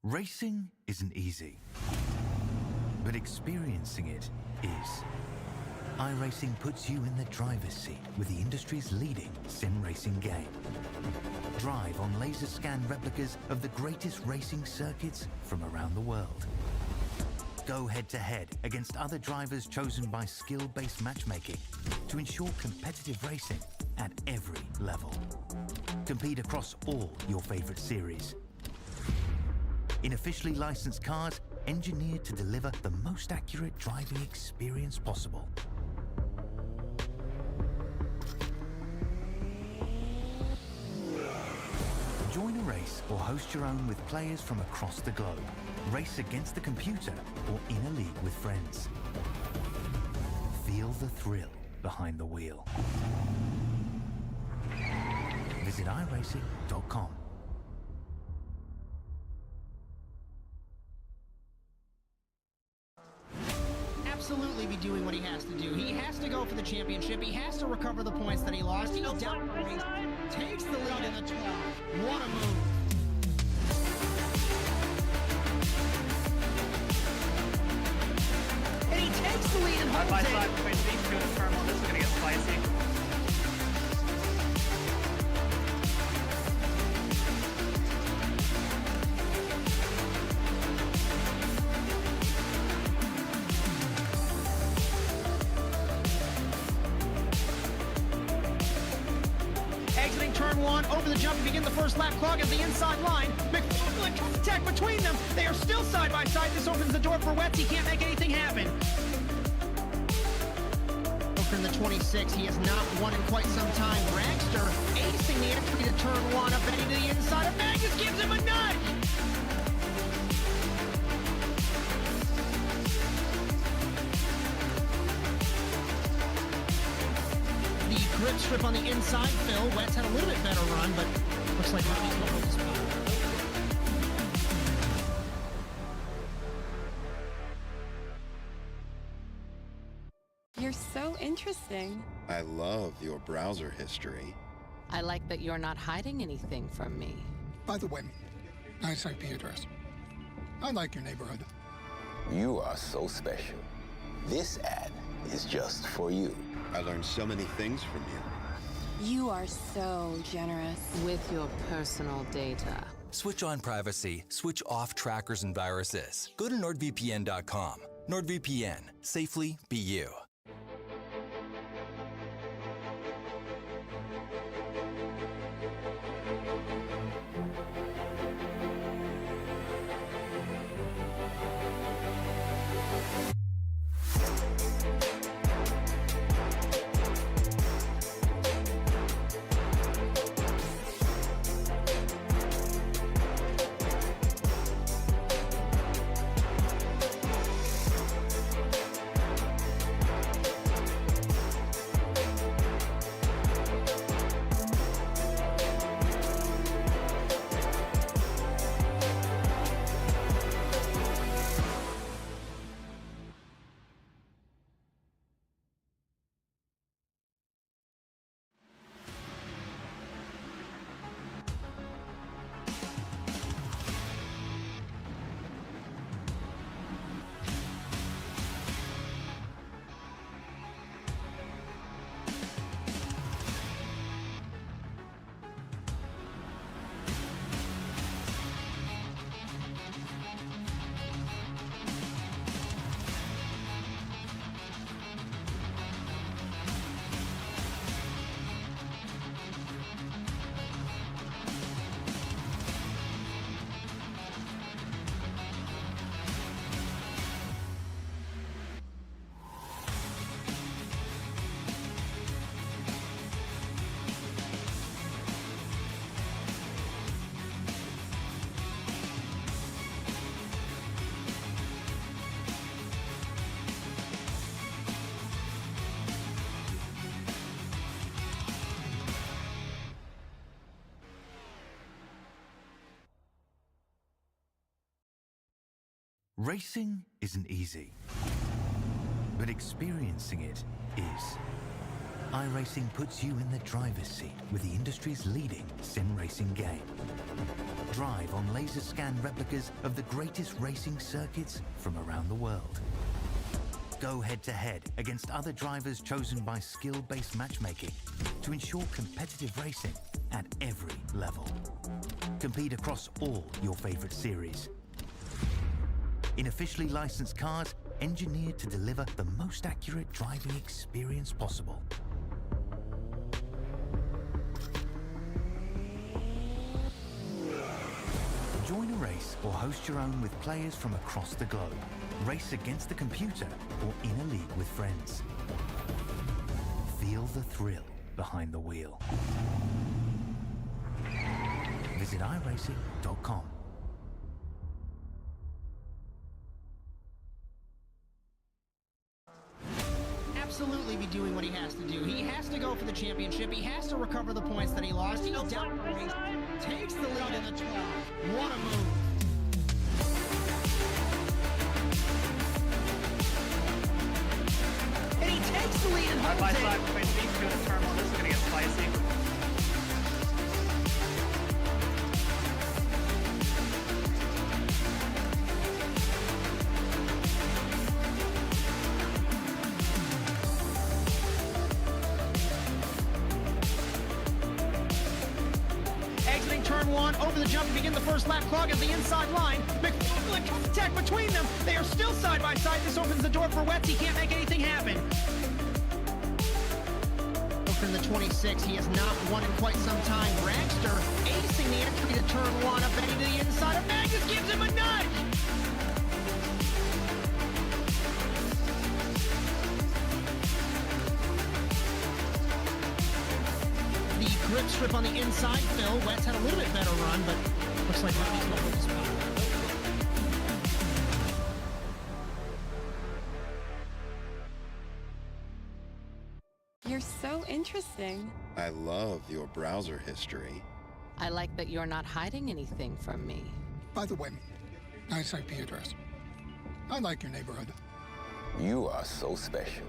Racing isn't easy, but experiencing it is. iRacing puts you in the driver's seat with the industry's leading sim racing game. Drive on laser scan replicas of the greatest racing circuits from around the world. Go head-to-head against other drivers chosen by skill-based matchmaking to ensure competitive racing at every level. Compete across all your favorite series. In officially licensed cars, engineered to deliver the most accurate driving experience possible. Join a race or host your own with players from across the globe. Race against the computer or in a league with friends. Feel the thrill behind the wheel. Visit iRacing.com. Absolutely be doing what he has to do. He has to go for the championship. He has to recover the points that he lost. He's down the race, takes the lead in the 12. What a move. And he takes the lead and holds it. Side between these two in the turn 1, this is going to get spicy. Exiting turn 1, over the jump to begin the first lap clock at the inside line. McFarlane contact between them. They are still side by side. This opens the door for Wetz. He can't make anything happen. From the 26, he has not won in quite some time. Dragster acing the entry to turn 1, up Betty to the inside of Magnus, gives him a nudge. The grip strip on the inside, Phil. Wetz had a little bit better run, but looks like Robbie's going to hold his spot. You're so interesting. I love your browser history. I like that you're not hiding anything from me. By the way, nice IP address. I like your neighborhood. You are so special. This ad is just for you. I learned so many things from you. You are so generous. With your personal data. Switch on privacy, switch off trackers and viruses. Go to NordVPN.com. NordVPN, safely be you. Racing isn't easy, but experiencing it is. iRacing puts you in the driver's seat with the industry's leading sim racing game. Drive on laser scan replicas of the greatest racing circuits from around the world. Go head-to-head against other drivers chosen by skill-based matchmaking to ensure competitive racing at every level. Compete across all your favorite series. In officially licensed cars, engineered to deliver the most accurate driving experience possible. Join a race or host your own with players from across the globe. Race against the computer or in a league with friends. Feel the thrill behind the wheel. Visit iRacing.com. Absolutely be doing what he has to do. He has to go for the championship. He has to recover the points that he lost. He's down the race, takes the lead in the 12. What a move. And he takes the lead and holds Side by side between these two in the terminal. This is going to get spicy. Turn one, over the jump to begin the first lap clock at the inside line. McFarlane contact between them. They are still side by side. This opens the door for Wetz. He can't make anything happen. From the 26, he has not won in quite some time. Dragster acing the entry to turn one, up and to the inside of Magnus, gives him a nudge. Grip strip on the inside, Phil. Wetz had a little bit better run, but looks like Robbie's going to hold his spot. You're so interesting. I love your browser history. I like that you're not hiding anything from me. By the way, nice IP address. I like your neighborhood. You are so special.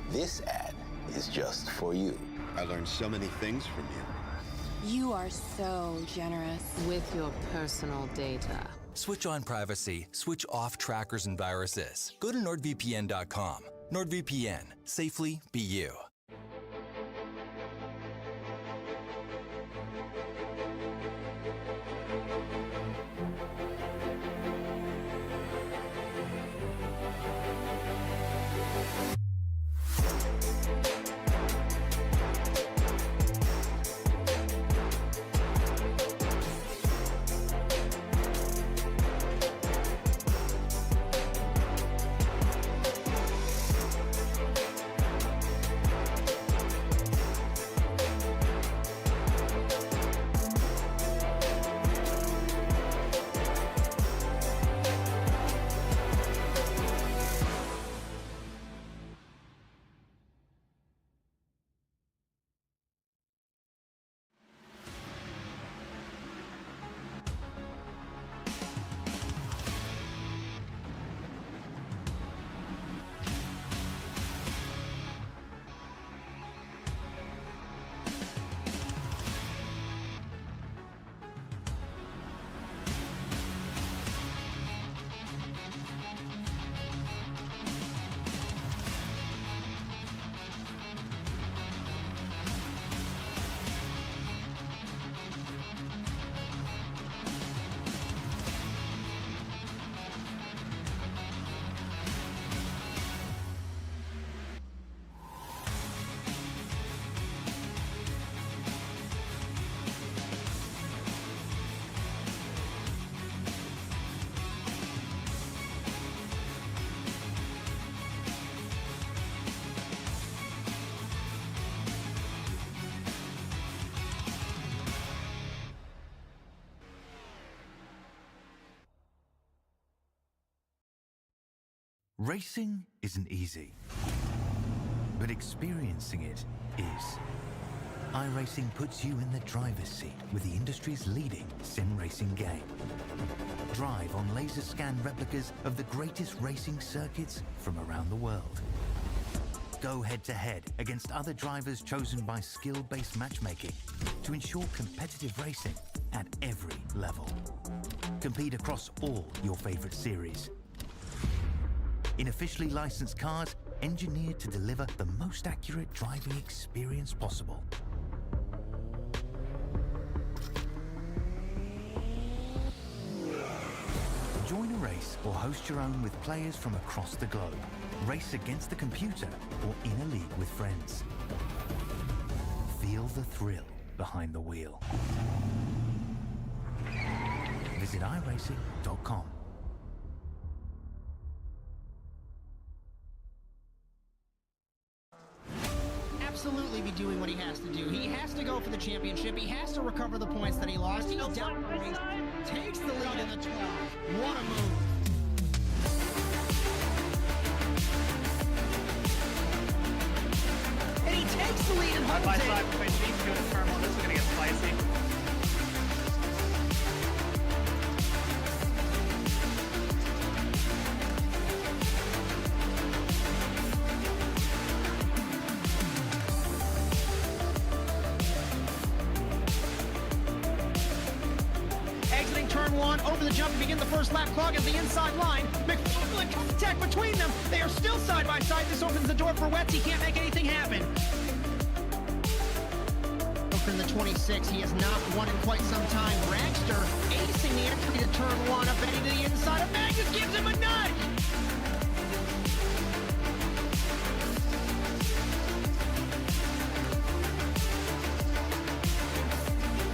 This ad is just for you. I learned so many things from you. You are so generous. With your personal data. Switch on privacy, switch off trackers and viruses. Go to NordVPN.com. NordVPN, safely be you. Racing isn't easy, but experiencing it is. iRacing puts you in the driver's seat with the industry's leading sim racing game. Drive on laser scan replicas of the greatest racing circuits from around the world. Go head-to-head against other drivers chosen by skill-based matchmaking to ensure competitive racing at every level. Compete across all your favorite series. In officially licensed cars, engineered to deliver the most accurate driving experience possible. Join a race or host your own with players from across the globe. Race against the computer or in a league with friends. Feel the thrill behind the wheel. Visit iRacing.com. Absolutely be doing what he has to do. He has to go for the championship. He has to recover the points that he lost. He's down the race, takes the lead in the 12. What a move. And he takes the lead and holds By it. side between these two in the turmoil, this is going to get spicy. Exiting turn one, over the jump to begin the first lap clock at the inside line. McFarlane contact between them. They are still side by side. This opens the door for Wetz. He can't make anything happen. In the 26, he has not won in quite some time. Dragster acing the entry to turn one, up and to the inside of Magnus, gives him a nudge.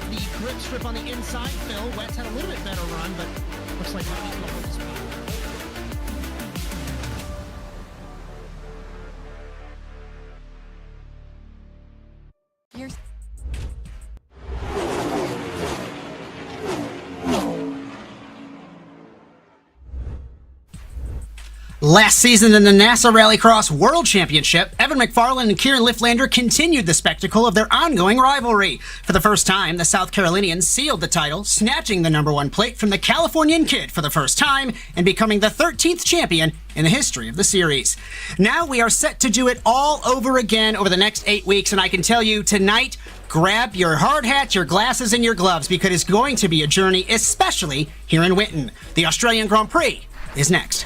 The grip strip on the inside, Phil. Wetz had a little bit better run, but looks like Robbie's going to hold his speed. You're Last season in the NASA Rallycross World Championship, Evan McFarlane and Kieran Lifflander continued the spectacle of their ongoing rivalry. For the first time, the South Carolinians sealed the title, snatching the #1 plate from the Californian kid for the first time and becoming the 13th champion in the history of the series. Now we are set to do it all over again over the next 8 weeks, and I can tell you tonight, grab your hard hat, your glasses, and your gloves because it's going to be a journey, especially here in Winton. The Australian Grand Prix is next.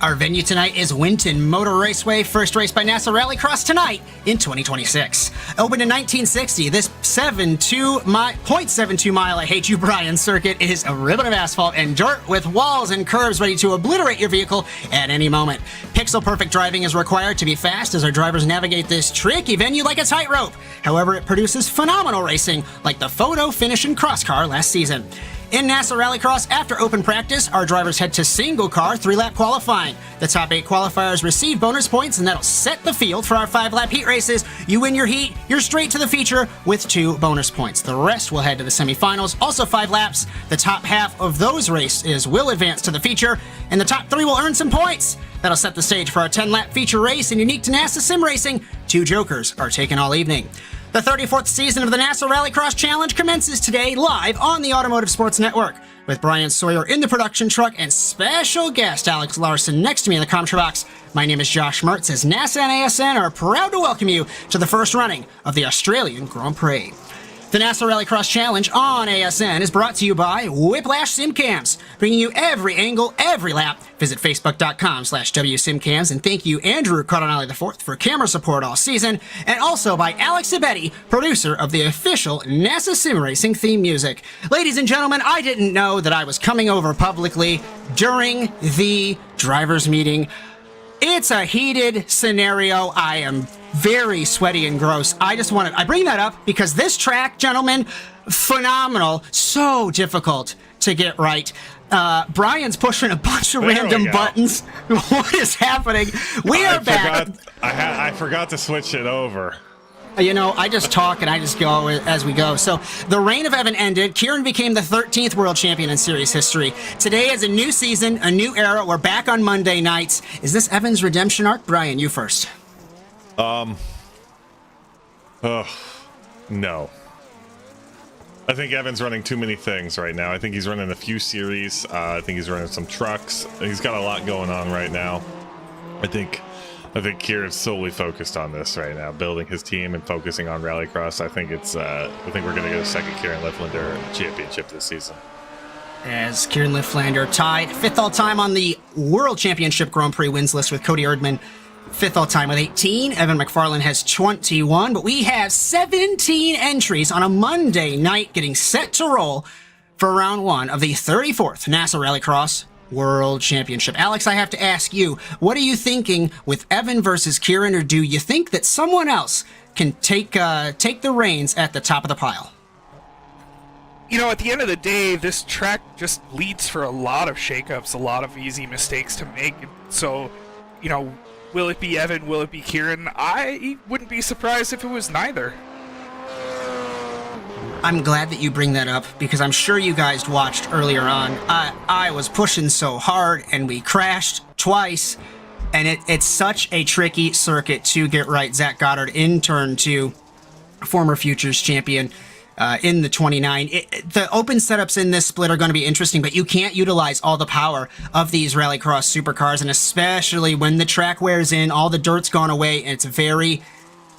Our venue tonight is Winton Motor Raceway, first race by NASA Rallycross tonight in 2026. Opened in 1960, this 0.72 mile I Hate You Brian circuit is a ribbon of asphalt and dirt with walls and curves ready to obliterate your vehicle at any moment. Pixel perfect driving is required to be fast as our drivers navigate this tricky venue like a tightrope. However, it produces phenomenal racing like the photo finish in Cross Car last season. In NASA Rallycross, after open practice, our drivers head to single car 3-lap qualifying. The top 8 qualifiers receive bonus points, and that'll set the field for our 5-lap heat races. You win your heat, you're straight to the feature with 2 bonus points. The rest will head to the semifinals, also 5 laps. The top half of those races will advance to the feature, and the top 3 will earn some points. That'll set the stage for our 10-lap feature race, and unique to NASA Sim Racing, 2 jokers are taken all evening. The 34th season of the NASA Rallycross Challenge commences today live on the Automotive Sports Network, with Brian Sawyer in the production truck and special guest Alex Larson next to me in the commentary box. My name is Josh Mertz, as NASA and ASN are proud to welcome you to the first running of the Australian Grand Prix. The NASA Rallycross Challenge on ASN is brought to you by Whiplash SimCams, bringing you every angle, every lap. Visit facebook.com/WSimCams, and thank you, Andrew Cardinale IV, for camera support all season, and also by Alex Abetti, producer of the official NASA Sim Racing theme music. Ladies and gentlemen, I didn't know that I was coming over publicly during the driver's meeting. It's a heated scenario. I am very sweaty and gross. I bring that up because this track, gentlemen, phenomenal. So difficult to get right. Brian's pushing a bunch of random buttons. What is happening? We are back. I forgot to switch it over. You know, I just talk and I just go as we go. So the reign of Evan ended. Kieran became the 13th world champion in series history. Today is a new season, a new era. We're back on Monday nights. Is this Evan's redemption arc? Brian, you first. No. I think Evan's running too many things right now. I think he's running a few series. I think he's running some trucks. He's got a lot going on right now. I think Kieran's solely focused on this right now, building his team and focusing on Rallycross. I think we're going to get a second Kieran Lifflander championship this season. As Kieran Lifflander tied 5th all-time on the World Championship Grand Prix wins list with Cody Erdman, 5th all-time with 18. Evan McFarlane has 21, but we have 17 entries on a Monday night getting set to roll for round 1 of the 34th NASA Rallycross World Championship. Alex, I have to ask you, what are you thinking with Evan versus Kieran, or do you think that someone else can take the reins at the top of the pile? You know, at the end of the day, this track just leads for a lot of shakeups, a lot of easy mistakes to make. So, you know, will it be Evan? Will it be Kieran? I wouldn't be surprised if it was neither. I'm glad that you bring that up, because I'm sure you guys watched earlier on. I was pushing so hard and we crashed twice, and it's such a tricky circuit to get right. Zach Goddard in turn 2, former Futures champion in the 29. The open setups in this split are going to be interesting, but you can't utilize all the power of these Rallycross supercars, and especially when the track wears in, all the dirt's gone away, and it's very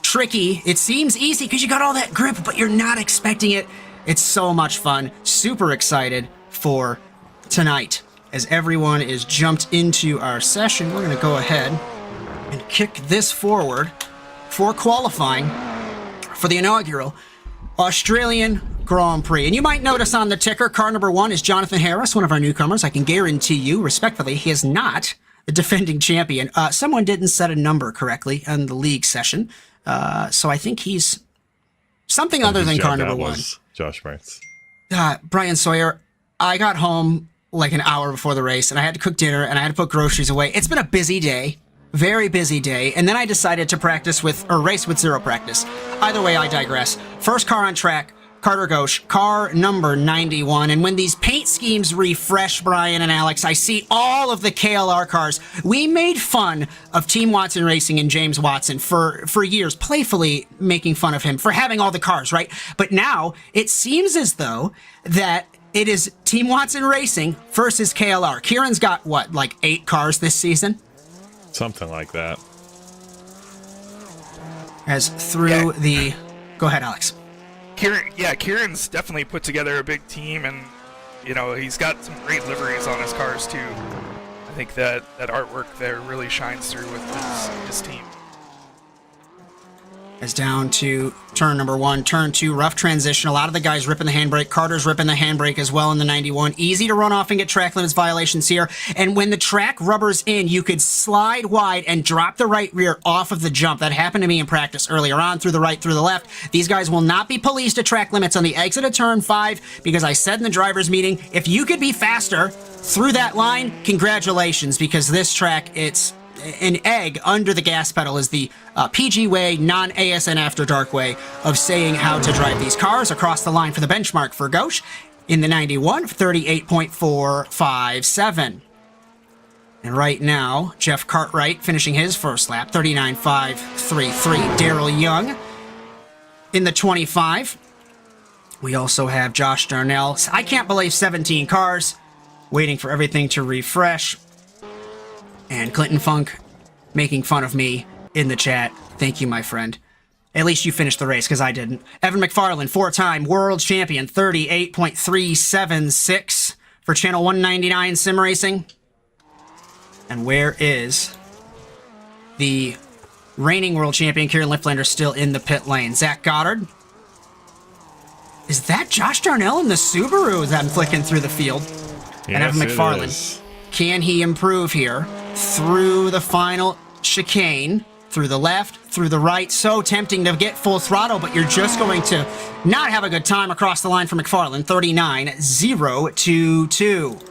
tricky. It seems easy because you got all that grip, but you're not expecting it. It's so much fun. Super excited for tonight. As everyone is jumped into our session, we're going to go ahead and kick this forward for qualifying for the inaugural Australian Grand Prix. And you might notice on the ticker, car number 1 is Jonathan Harris, one of our newcomers. I can guarantee you, respectfully, he is not the defending champion. Someone didn't set a number correctly on the league session. So I think he's something other than car number 1. Josh Mertz. Brian Sawyer, I got home like an hour before the race, and I had to cook dinner, and I had to put groceries away. It's been a busy day, very busy day, and then I decided to race with zero practice. Either way, I digress. First car on track, Carter Ghosh, car number 91. And when these paint schemes refresh, Brian and Alex, I see all of the KLR cars. We made fun of Team Watson Racing and James Watson for years, playfully making fun of him for having all the cars, right? But now it seems as though that it is Team Watson Racing versus KLR. Kieran's got, what, like 8 cars this season? Something like that. Go ahead, Alex. Kieran's definitely put together a big team, and you know, he's got some great liveries on his cars too. I think that artwork there really shines through with his team. As down to turn number 1, turn 2, rough transition. A lot of the guys ripping the handbrake. Carter's ripping the handbrake as well in the 91. Easy to run off and get track limits violations here. And when the track rubbers in, you could slide wide and drop the right rear off of the jump. That happened to me in practice earlier on, through the right, through the left. These guys will not be policed at track limits on the exit of turn 5, because I said in the driver's meeting, if you could be faster through that line, congratulations, because this track, it's an egg under the gas pedal, is the PG way, non-ASN After Dark way of saying how to drive these cars. Across the line for the benchmark for Ghosh in the 91, 38.457. And right now, Jeff Cartwright finishing his first lap, 39.533. Daryl Young in the 25. We also have Josh Darnell. I can't believe 17 cars. Waiting for everything to refresh. And Clinton Funk making fun of me in the chat. Thank you, my friend. At least you finished the race, because I didn't. Evan McFarlane, 4-time world champion, 38.376 for Channel 199 Sim Racing. And where is the reigning world champion, Kieran Lifflander, still in the pit lane? Zach Goddard. Is that Josh Darnell in the Subaru that I'm flicking through the field? Yes, and Evan McFarlane. Can he improve here through the final chicane? Through the left, through the right. So tempting to get full throttle, but you're just going to not have a good time across the line for McFarlane. 39.022.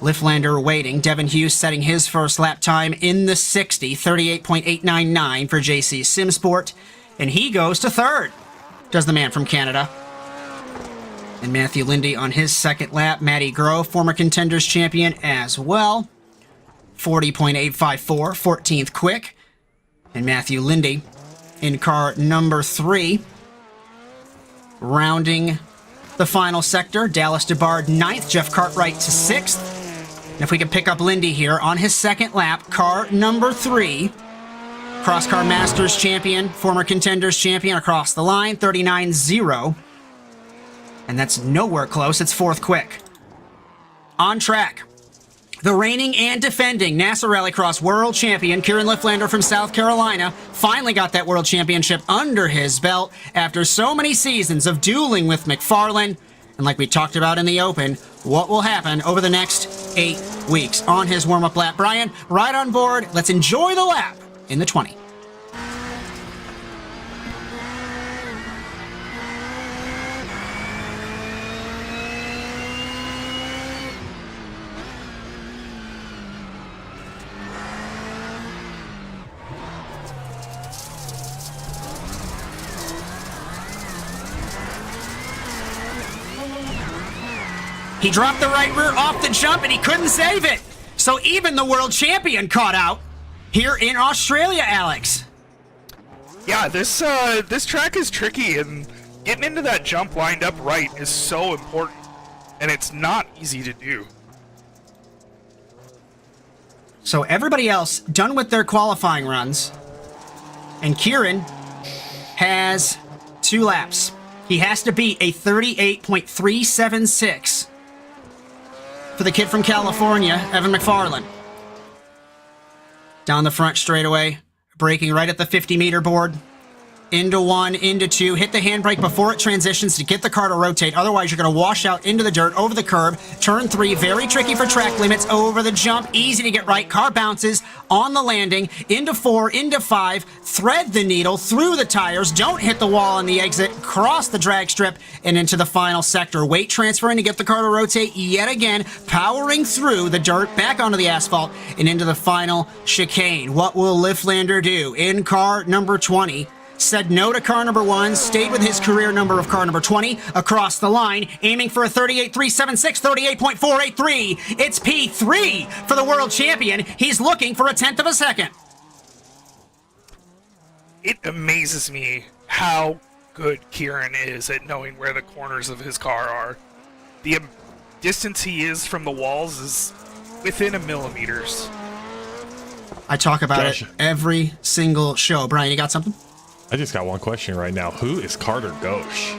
Lifflander waiting. Devin Hughes setting his first lap time in the 60. 38.899 for JC Simsport. And he goes to third. Does the man from Canada. And Matthew Lindy on his second lap. Matty Grove, former Contenders champion as well. 40.854, 14th quick. And Matthew Lindy in car number 3. Rounding the final sector, Dallas DeBard 9th, Jeff Cartwright to 6th. And if we can pick up Lindy here on his second lap, car number 3. Cross Car Masters champion, former Contenders champion across the line, 39.0. And that's nowhere close, it's 4th quick. On track. The reigning and defending NASA Rallycross World Champion, Kieran Lifflander from South Carolina, finally got that World Championship under his belt after so many seasons of dueling with McFarlane. And like we talked about in the Open, what will happen over the next 8 weeks on his warm-up lap. Brian, right on board. Let's enjoy the lap in the 20. He dropped the right rear off the jump and he couldn't save it. So even the world champion caught out here in Australia, Alex. Yeah, this track is tricky, and getting into that jump lined up right is so important, and it's not easy to do. So everybody else done with their qualifying runs, and Kieran has 2 laps. He has to beat a 38.376 for the kid from California, Evan McFarlane. Down the front straightaway, braking right at the 50-meter board. Into 1, into 2, hit the handbrake before it transitions to get the car to rotate. Otherwise, you're going to wash out into the dirt, over the curb. Turn 3, very tricky for track limits. Over the jump, easy to get right. Car bounces on the landing. Into 4, into 5. Thread the needle through the tires. Don't hit the wall on the exit. Cross the drag strip and into the final sector. Weight transferring to get the car to rotate yet again. Powering through the dirt, back onto the asphalt, and into the final chicane. What will Lifflander do in car number 20? Said no to car number 1, stayed with his career number of car number 20, across the line, aiming for a 38.376, 38.483. It's P3 for the world champion. He's looking for a 1/10 of a second. It amazes me how good Kieran is at knowing where the corners of his car are. The distance he is from the walls is within a millimeters. I talk about it every single show. Brian, you got something? I just got one question right now. Who is Carter Ghosh?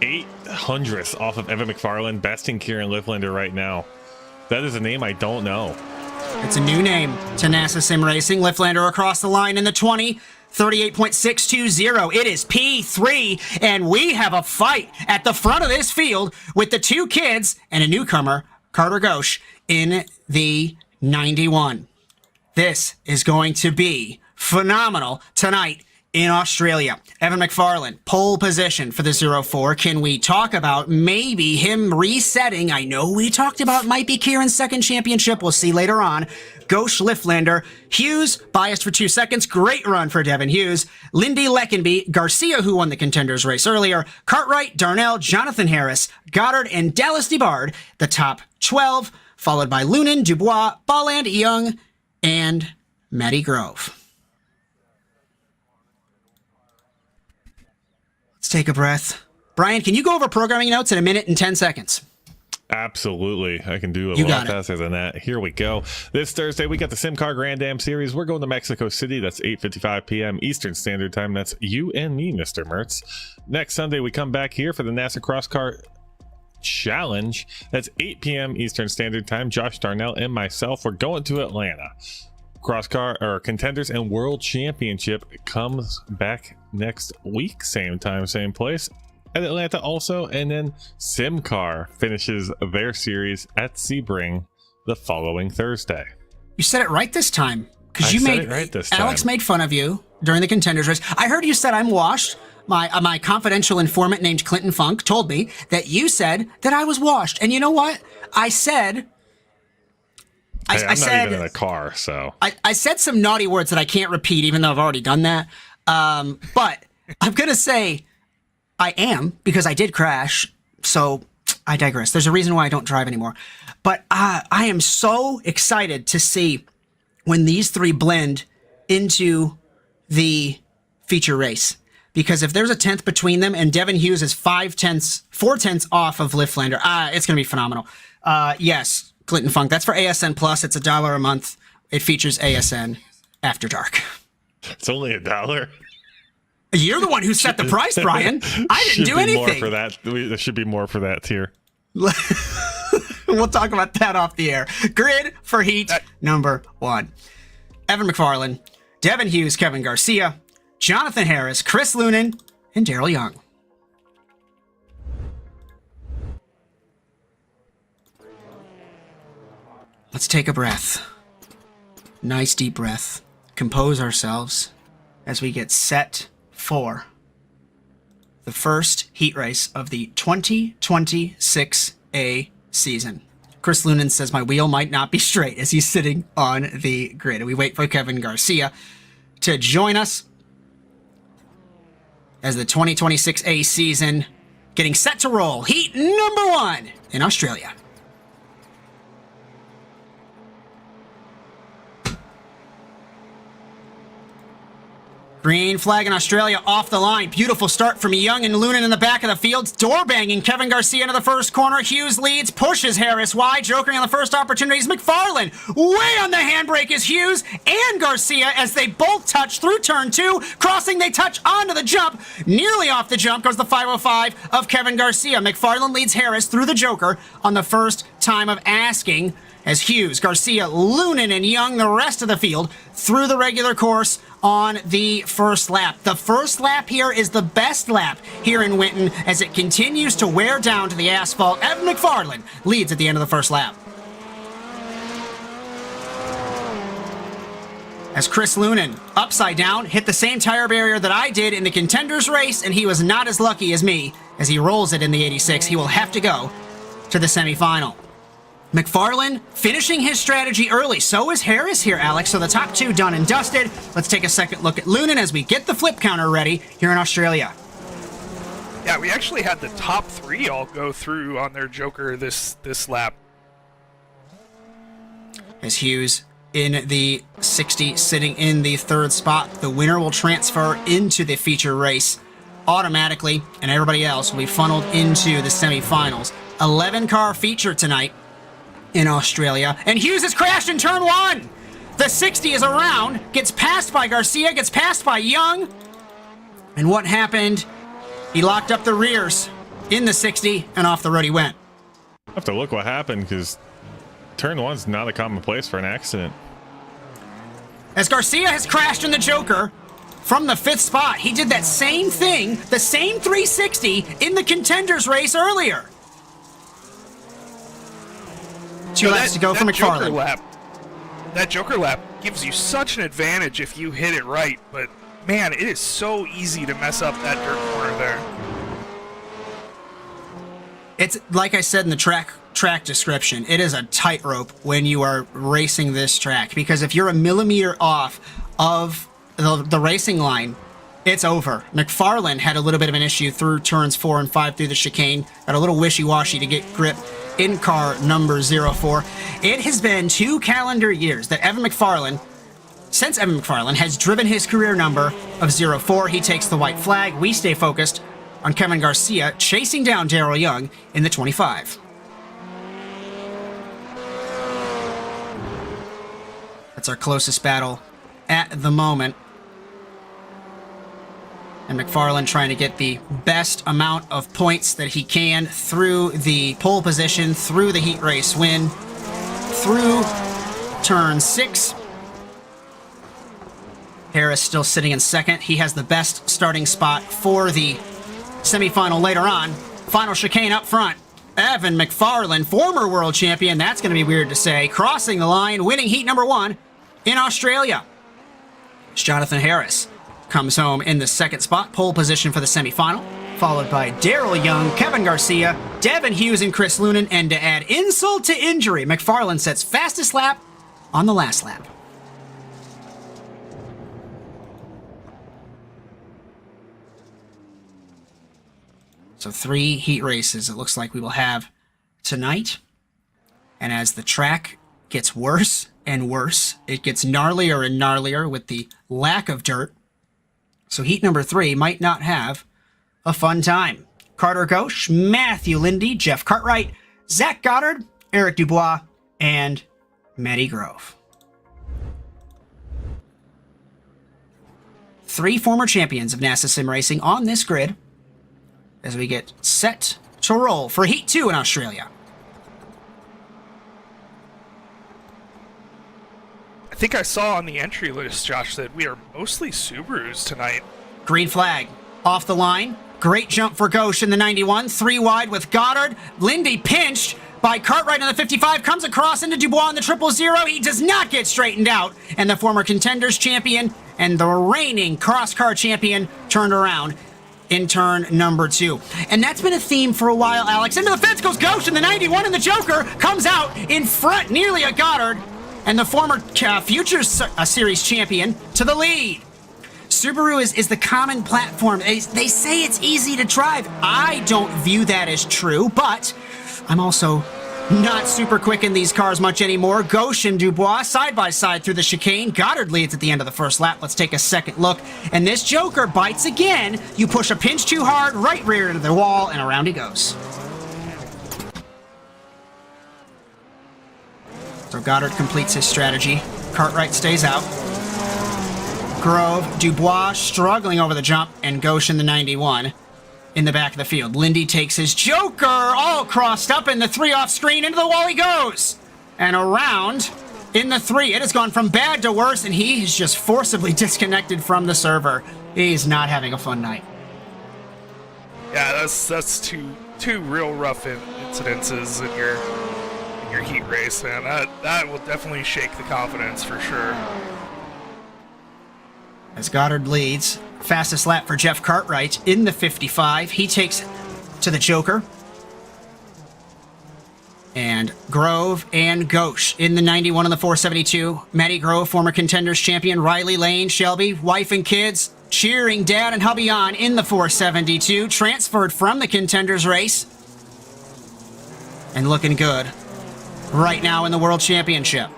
800th off of Evan McFarlane, besting Kieran Lifflander right now. That is a name I don't know. It's a new name to NASA Sim Racing. Lifflander across the line in the 20. 38.620. It is P3, and we have a fight at the front of this field with the 2 kids and a newcomer, Carter Ghosh, in the 91. This is going to be phenomenal tonight in Australia. Evan McFarlane, pole position for the 04. Can we talk about maybe him resetting? I know we talked about might be Kieran's second championship. We'll see later on. Ghosh, Lifflander, Hughes, biased for 2 seconds. Great run for Devin Hughes. Lindy Leckenby, Garcia, who won the Contenders race earlier, Cartwright, Darnell, Jonathan Harris, Goddard, and Dallas DeBard, the top 12, followed by Lunan, Dubois, Bolland, Young, and Matty Grove. take a breath. Brian, can you go over programming notes in a minute and 10 seconds? Absolutely. I can do a You lot got it. faster than that. Here we go. This Thursday, we got the SimCar Grand Am Series. We're going to Mexico City. That's 8:55 p.m. Eastern Standard Time. That's you and me, Mr. Mertz. Next Sunday, we come back here for the NASA Cross Car Challenge. That's 8 p.m. Eastern Standard Time. Josh Darnell and myself, we're going to Atlanta. Cross Car or Contenders and World Championship comes back next week. Same time, same place. At Atlanta also, and then SimCar finishes their series at Sebring the following Thursday. You said it right this time, because I said it right this time. Alex made fun of you during the Contenders race. I heard you said I'm washed. My confidential informant named Clinton Funk told me that you said that I was washed, and you know what? I said. I'm not even in a car, so I said some naughty words that I can't repeat, even though I've already done that. But I'm gonna say. I am, because I did crash, so I digress. There's a reason why I don't drive anymore. But I am so excited to see when these three blend into the feature race. Because if there's a 10th between them, and Devin Hughes is 4 tenths off of Liftlander, it's going to be phenomenal. Yes, Clinton Funk, that's for ASN Plus. It's $1 a month. It features ASN After Dark. it's only $1. You're the one who set the price, Brian. I didn't do anything. More for that. There should be more for that tier. We'll talk about that off the air. Grid for heat number 1. Evan McFarlane, Devin Hughes, Kevin Garcia, Jonathan Harris, Chris Lunan, and Daryl Young. Let's take a breath. Nice deep breath. Compose ourselves as we get set for the first heat race of the 2026A season. Chris Lunan says my wheel might not be straight as he's sitting on the grid. We wait for Kevin Garcia to join us as the 2026A season getting set to roll. Heat number 1 in Australia. Green flag in Australia off the line. Beautiful start from Young and Lunan in the back of the field. Door banging. Kevin Garcia into the first corner. Hughes leads, pushes Harris wide. Jokering on the first opportunities. McFarlane way on the handbrake is Hughes and Garcia as they both touch through turn 2. Crossing, they touch onto the jump. Nearly off the jump goes the 505 of Kevin Garcia. McFarlane leads Harris through the Joker on the first time of asking as Hughes, Garcia, Lunan, and Young, the rest of the field, through the regular course on the first lap. The first lap here is the best lap here in Winton as it continues to wear down to the asphalt. Evan McFarlane leads at the end of the first lap. As Chris Lunan, upside down, hit the same tire barrier that I did in the Contenders race, and he was not as lucky as me as he rolls it in the 86. He will have to go to the semifinal. McFarlane finishing his strategy early. So is Harris here, Alex. So the top 2 done and dusted. Let's take a second look at Lunan as we get the flip counter ready here in Australia. Yeah, we actually had the top 3 all go through on their Joker this lap. As Hughes in the 60 sitting in the 3rd spot, the winner will transfer into the feature race automatically, and everybody else will be funneled into the semifinals. 11-car feature tonight in Australia, and Hughes has crashed in turn 1. The 60 is around, gets passed by Garcia, gets passed by Young, and what happened? He locked up the rears in the 60, and off the road he went. I have to look what happened because turn 1's not a common place for an accident. As Garcia has crashed in the Joker from the 5th spot, he did that same thing, the same 360 in the Contenders race earlier. 2 laps to go for McFarlane. That Joker lap gives you such an advantage if you hit it right, but man, it is so easy to mess up that dirt corner there. It's like I said in the track description, it is a tightrope when you are racing this track, because if you're a millimeter off of the racing line, it's over. McFarlane had a little bit of an issue through turns 4 and 5 through the chicane, got a little wishy-washy to get grip in car number 04. It has been 2 calendar years that since Evan McFarlane has driven his career number of 04. He takes the white flag. We stay focused on Kevin Garcia, chasing down Daryl Young in the 25. That's our closest battle at the moment. And McFarlane trying to get the best amount of points that he can through the pole position, through the heat race win, through turn 6. Harris still sitting in second. He has the best starting spot for the semifinal later on. Final chicane up front. Evan McFarlane, former world champion, that's going to be weird to say, crossing the line, winning heat number 1 in Australia. Jonathan Harris comes home in the second spot, pole position for the semifinal, followed by Daryl Young, Kevin Garcia, Devin Hughes, and Chris Lunan. And to add insult to injury, McFarlane sets fastest lap on the last lap. So 3 heat races it looks like we will have tonight. And as the track gets worse and worse, it gets gnarlier and gnarlier with the lack of dirt. So heat number 3 might not have a fun time. Carter Ghosh, Matthew Lindy, Jeff Cartwright, Zach Goddard, Eric Dubois, and Matty Grove. 3 former champions of NASA Sim Racing on this grid as we get set to roll for Heat 2 in Australia. I think I saw on the entry list, Josh, that we are mostly Subarus tonight. Green flag. Off the line. Great jump for Ghosh in the 91. 3 wide with Goddard. Lindy pinched by Cartwright in the 55. Comes across into Dubois in the 000. He does not get straightened out. And the former Contenders champion and the reigning cross-car champion turned around in turn number 2. And that's been a theme for a while, Alex. Into the fence goes Ghosh in the 91, and the Joker comes out in front, nearly a Goddard, and the former Futures Series champion to the lead. Subaru is the common platform. They say it's easy to drive. I don't view that as true, but I'm also not super quick in these cars much anymore. Ghosh and Dubois side by side through the chicane. Goddard leads at the end of the first lap. Let's take a second look. And this Joker bites again. You push a pinch too hard, right rear into the wall, and around he goes. So Goddard completes his strategy. Cartwright stays out. Grove, Dubois struggling over the jump, and Ghosh in the 91 in the back of the field. Lindy takes his Joker all crossed up in the 3 off screen. Into the wall he goes. And around in the 3. It has gone from bad to worse, and he is just forcibly disconnected from the server. He's not having a fun night. Yeah, that's two real rough incidences in your heat race, man. That will definitely shake the confidence for sure. As Goddard leads, fastest lap for Jeff Cartwright in the 55. He takes to the Joker. And Grove and Ghosh in the 91 and the 472. Matty Grove, former Contenders champion. Riley Lane, Shelby, wife and kids, cheering dad and hubby on in the 472. Transferred from the Contenders race. And looking good right now in the World Championship.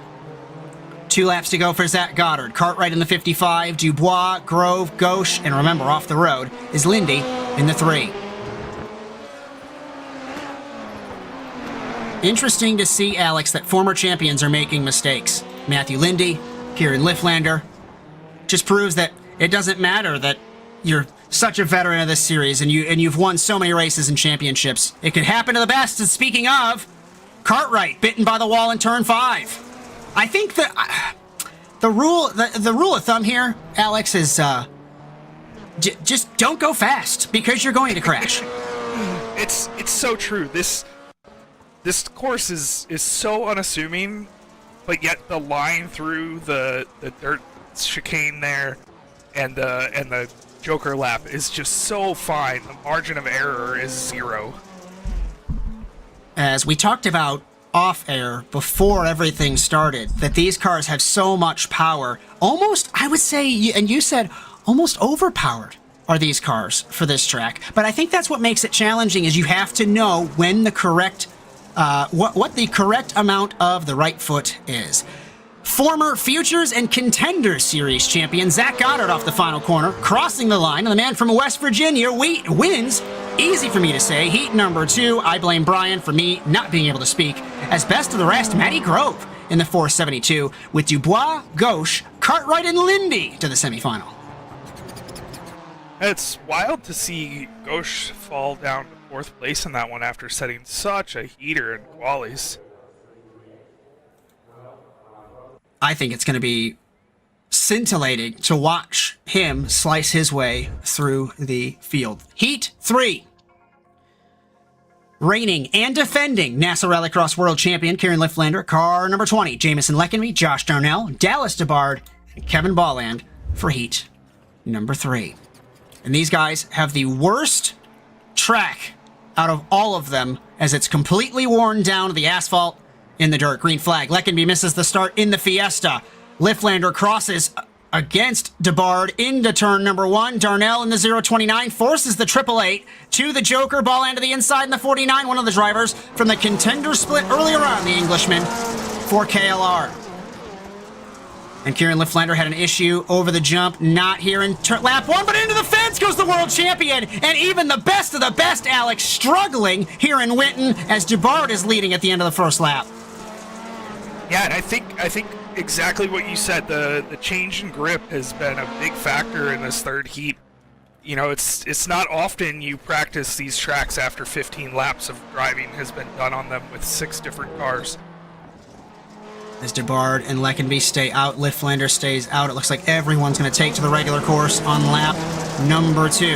2 laps to go for Zach Goddard. Cartwright in the 55. Dubois, Grove, Ghosh, and remember, off the road is Lindy in the 3. Interesting to see, Alex, that former champions are making mistakes. Matthew Lindy, Kieran Lifflander. Just proves that it doesn't matter that you're such a veteran of this series and you've won so many races and championships. It could happen to the best. And speaking of, Cartwright bitten by the wall in turn 5. I think that the rule of thumb here, Alex, is just don't go fast because you're going to crash. It's so true. This course is so unassuming, but yet the line through the dirt chicane there and the Joker lap is just so fine. The margin of error is 0. As we talked about off air before everything started, that these cars have so much power, almost, I would say, and you said almost overpowered are these cars for this track. But I think that's what makes it challenging, is you have to know when the correct what the correct amount of the right foot is. Former Futures and Contenders Series champion Zach Goddard off the final corner, crossing the line, and the man from West Virginia wins. Easy for me to say. Heat number 2. I blame Brian for me not being able to speak. As best of the rest, Matty Grove in the 472 with Dubois, Gauche, Cartwright, and Lindy to the semifinal. It's wild to see Gauche fall down to 4th place in that one after setting such a heater in qualies. I think it's going to be scintillating to watch him slice his way through the field. Heat 3. Reigning and defending NASA Rallycross World Champion Kieran Lifflander, car number 20, Jamison Leckenby, Josh Darnell, Dallas DeBard, and Kevin Balland for heat number 3. And these guys have the worst track out of all of them, as it's completely worn down to the asphalt in the dirt. Green flag. Leckenby misses the start in the Fiesta. Lifflander crosses against DeBard into turn number 1. Darnell in the 029 forces the 888 to the Joker. Ball end to the inside in the 49. One of the drivers from the Contender split earlier on, the Englishman, for KLR. And Kieran Lifflander had an issue over the jump, not here in lap 1, but into the fence goes the world champion, and even the best of the best, Alex, struggling here in Winton as DeBard is leading at the end of the first lap. Yeah, and I think exactly what you said. The change in grip has been a big factor in this third heat. You know, it's not often you practice these tracks after 15 laps of driving has been done on them with 6 different cars. As DeBard and Leckenby stay out, Lifflander stays out. It looks like everyone's going to take to the regular course on lap number 2.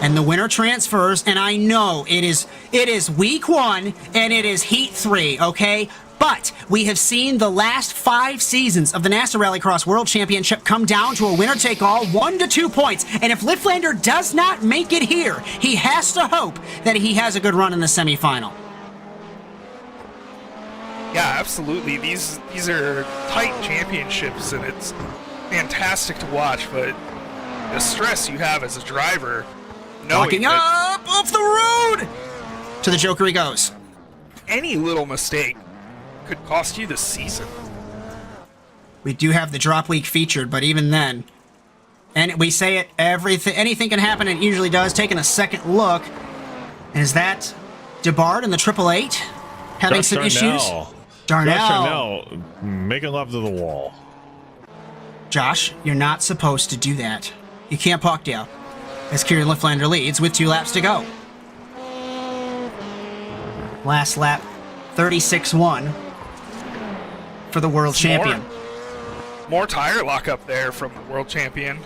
And the winner transfers, and I know it is week 1 and it is heat 3, okay? But we have seen the last 5 seasons of the NASA Rallycross World Championship come down to a winner-take-all, 1 to 2 points. And if Lifflander does not make it here, he has to hope that he has a good run in the semifinal. Yeah, absolutely. These are tight championships, and it's fantastic to watch. But the stress you have as a driver, knocking up off the road to the Joker he goes. Any little mistake could cost you the season. We do have the drop week featured, but even then, and we say it, anything can happen, and it usually does. Taking a second look, and is that DeBard in the 888 having some issues? Darnell making love to the wall. Josh, you're not supposed to do that. You can't park down. As Kieran Lifflander leads with 2 laps to go. Last lap, 36-1 for the world champion. More tire lock up there from the world champion.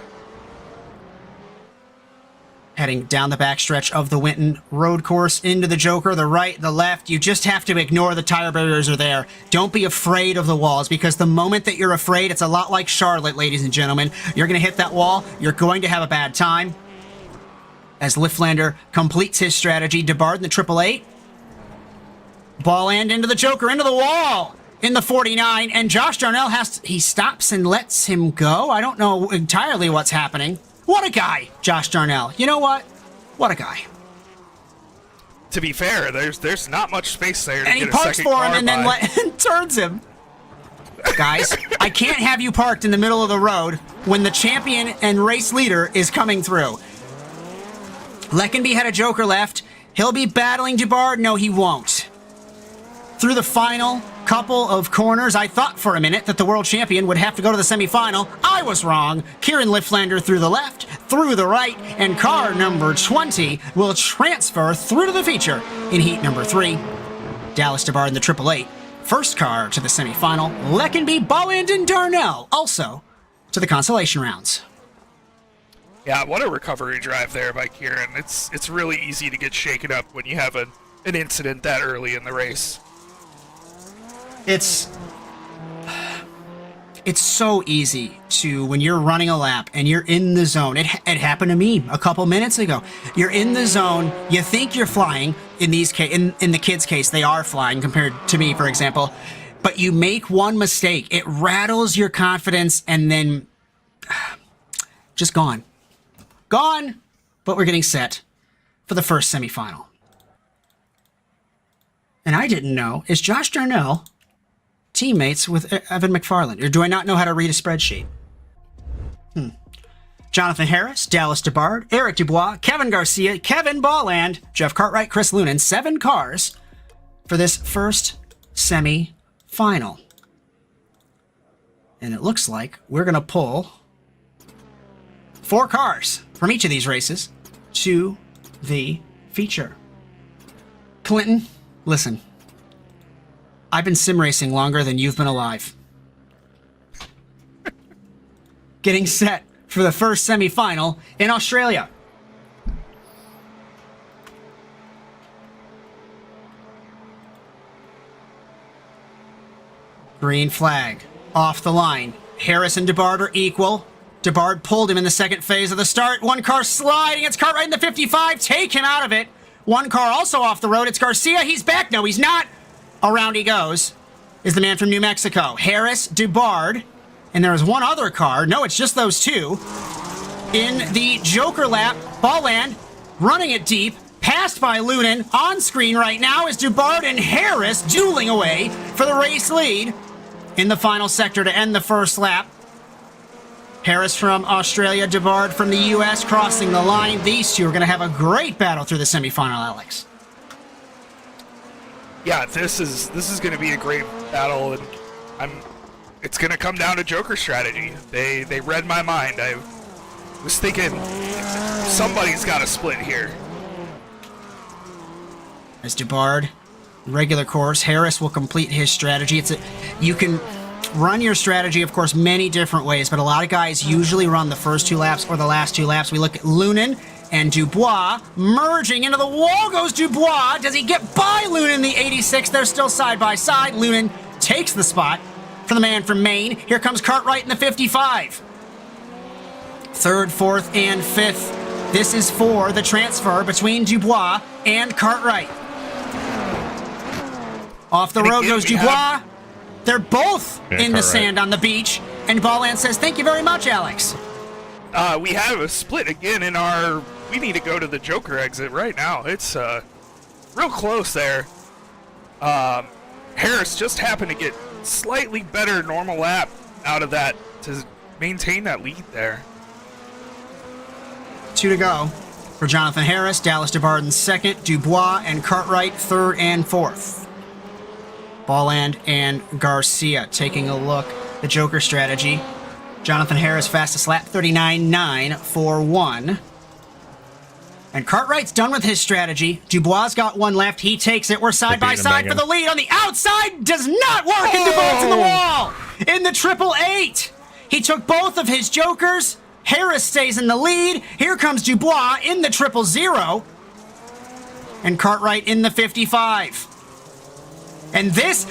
Heading down the backstretch of the Winton road course into the Joker, the right, the left. You just have to ignore the tire barriers are there. Don't be afraid of the walls, because the moment that you're afraid, it's a lot like Charlotte, ladies and gentlemen. You're going to hit that wall. You're going to have a bad time. As Lifflander completes his strategy, DeBard in the 888. Ball end into the Joker, into the wall in the 49, and Josh Darnell he stops and lets him go. I don't know entirely what's happening. What a guy, Josh Darnell. You know what? What a guy. To be fair, there's not much space there to and get he parks a for him and then turns him. Guys, I can't have you parked in the middle of the road when the champion and race leader is coming through. Leckenby had a Joker left. He'll be battling DeBard. No, he won't. Through the final couple of corners, I thought for a minute that the world champion would have to go to the semifinal. I was wrong. Kieran Lifflander through the left, through the right, and car number 20 will transfer through to the feature in heat number 3. Dallas DeBard in the 888. First car to the semifinal. Leckenby, Balland, and Darnell also to the consolation rounds. Yeah, what a recovery drive there by Kieran. It's really easy to get shaken up when you have an incident that early in the race. It's so easy to, when you're running a lap and you're in the zone. It happened to me a couple minutes ago. You're in the zone. You think you're flying. In the kids' case, they are flying compared to me, for example. But you make one mistake. It rattles your confidence, and then just gone. Gone. But we're getting set for the first semifinal. And I didn't know, is Josh Darnell teammates with Evan McFarland? Or do I not know how to read a spreadsheet? Jonathan Harris, Dallas DeBard, Eric Dubois, Kevin Garcia, Kevin Bolland, Jeff Cartwright, Chris Lunan. 7 cars for this first semi-final. And it looks like we're going to pull 4 cars from each of these races to the feature. Clinton, listen. I've been sim racing longer than you've been alive. Getting set for the first semi-final in Australia. Green flag. Off the line. Harris and DeBard are equal. DeBard pulled him in the second phase of the start. 1 car sliding. It's Cartwright in the 55. Take him out of it. 1 car also off the road. It's Garcia. He's back. No, he's not. Around he goes. Is the man from New Mexico. Harris, DeBard. And there is 1 other car. No, it's just those 2. In the Joker lap, Bolland running it deep. Passed by Lunan. On screen right now is DeBard and Harris dueling away for the race lead in the final sector to end the first lap. Harris from Australia, DeBard from the U.S. crossing the line. These two are going to have a great battle through the semifinal, Alex. Yeah, this is going to be a great battle, and it's going to come down to Joker strategy. They read my mind. I was thinking somebody's got to split here. As DeBard, regular course, Harris will complete his strategy. You can run your strategy, of course, many different ways, but a lot of guys usually run the first 2 laps or the last 2 laps. We look at Lunan and Dubois merging into the wall goes Dubois. Does he get by Lunan in the 86? They're still side by side. Lunan takes the spot for the man from Maine. Here comes Cartwright in the 55. 3rd, 4th, and 5th. This is for the transfer between Dubois and Cartwright. Off the road goes Dubois. They're both in the sand on the beach. And Bolland says, thank you very much, Alex. We have a split again in our... We need to go to the Joker exit right now. It's real close there. Harris just happened to get slightly better normal lap out of that to maintain that lead there. 2 to go for Jonathan Harris. Dallas DeBard in 2nd. Dubois and Cartwright 3rd and 4th. Bolland and Garcia taking a look. The Joker strategy. Jonathan Harris fastest lap 39.941. And Cartwright's done with his strategy. Dubois got 1 left. He takes it. We're side by side for the lead. On the outside does not work. And DeBard's in the wall. In the 888. He took both of his Jokers. Harris stays in the lead. Here comes Dubois in the 000. And Cartwright in the 55. And this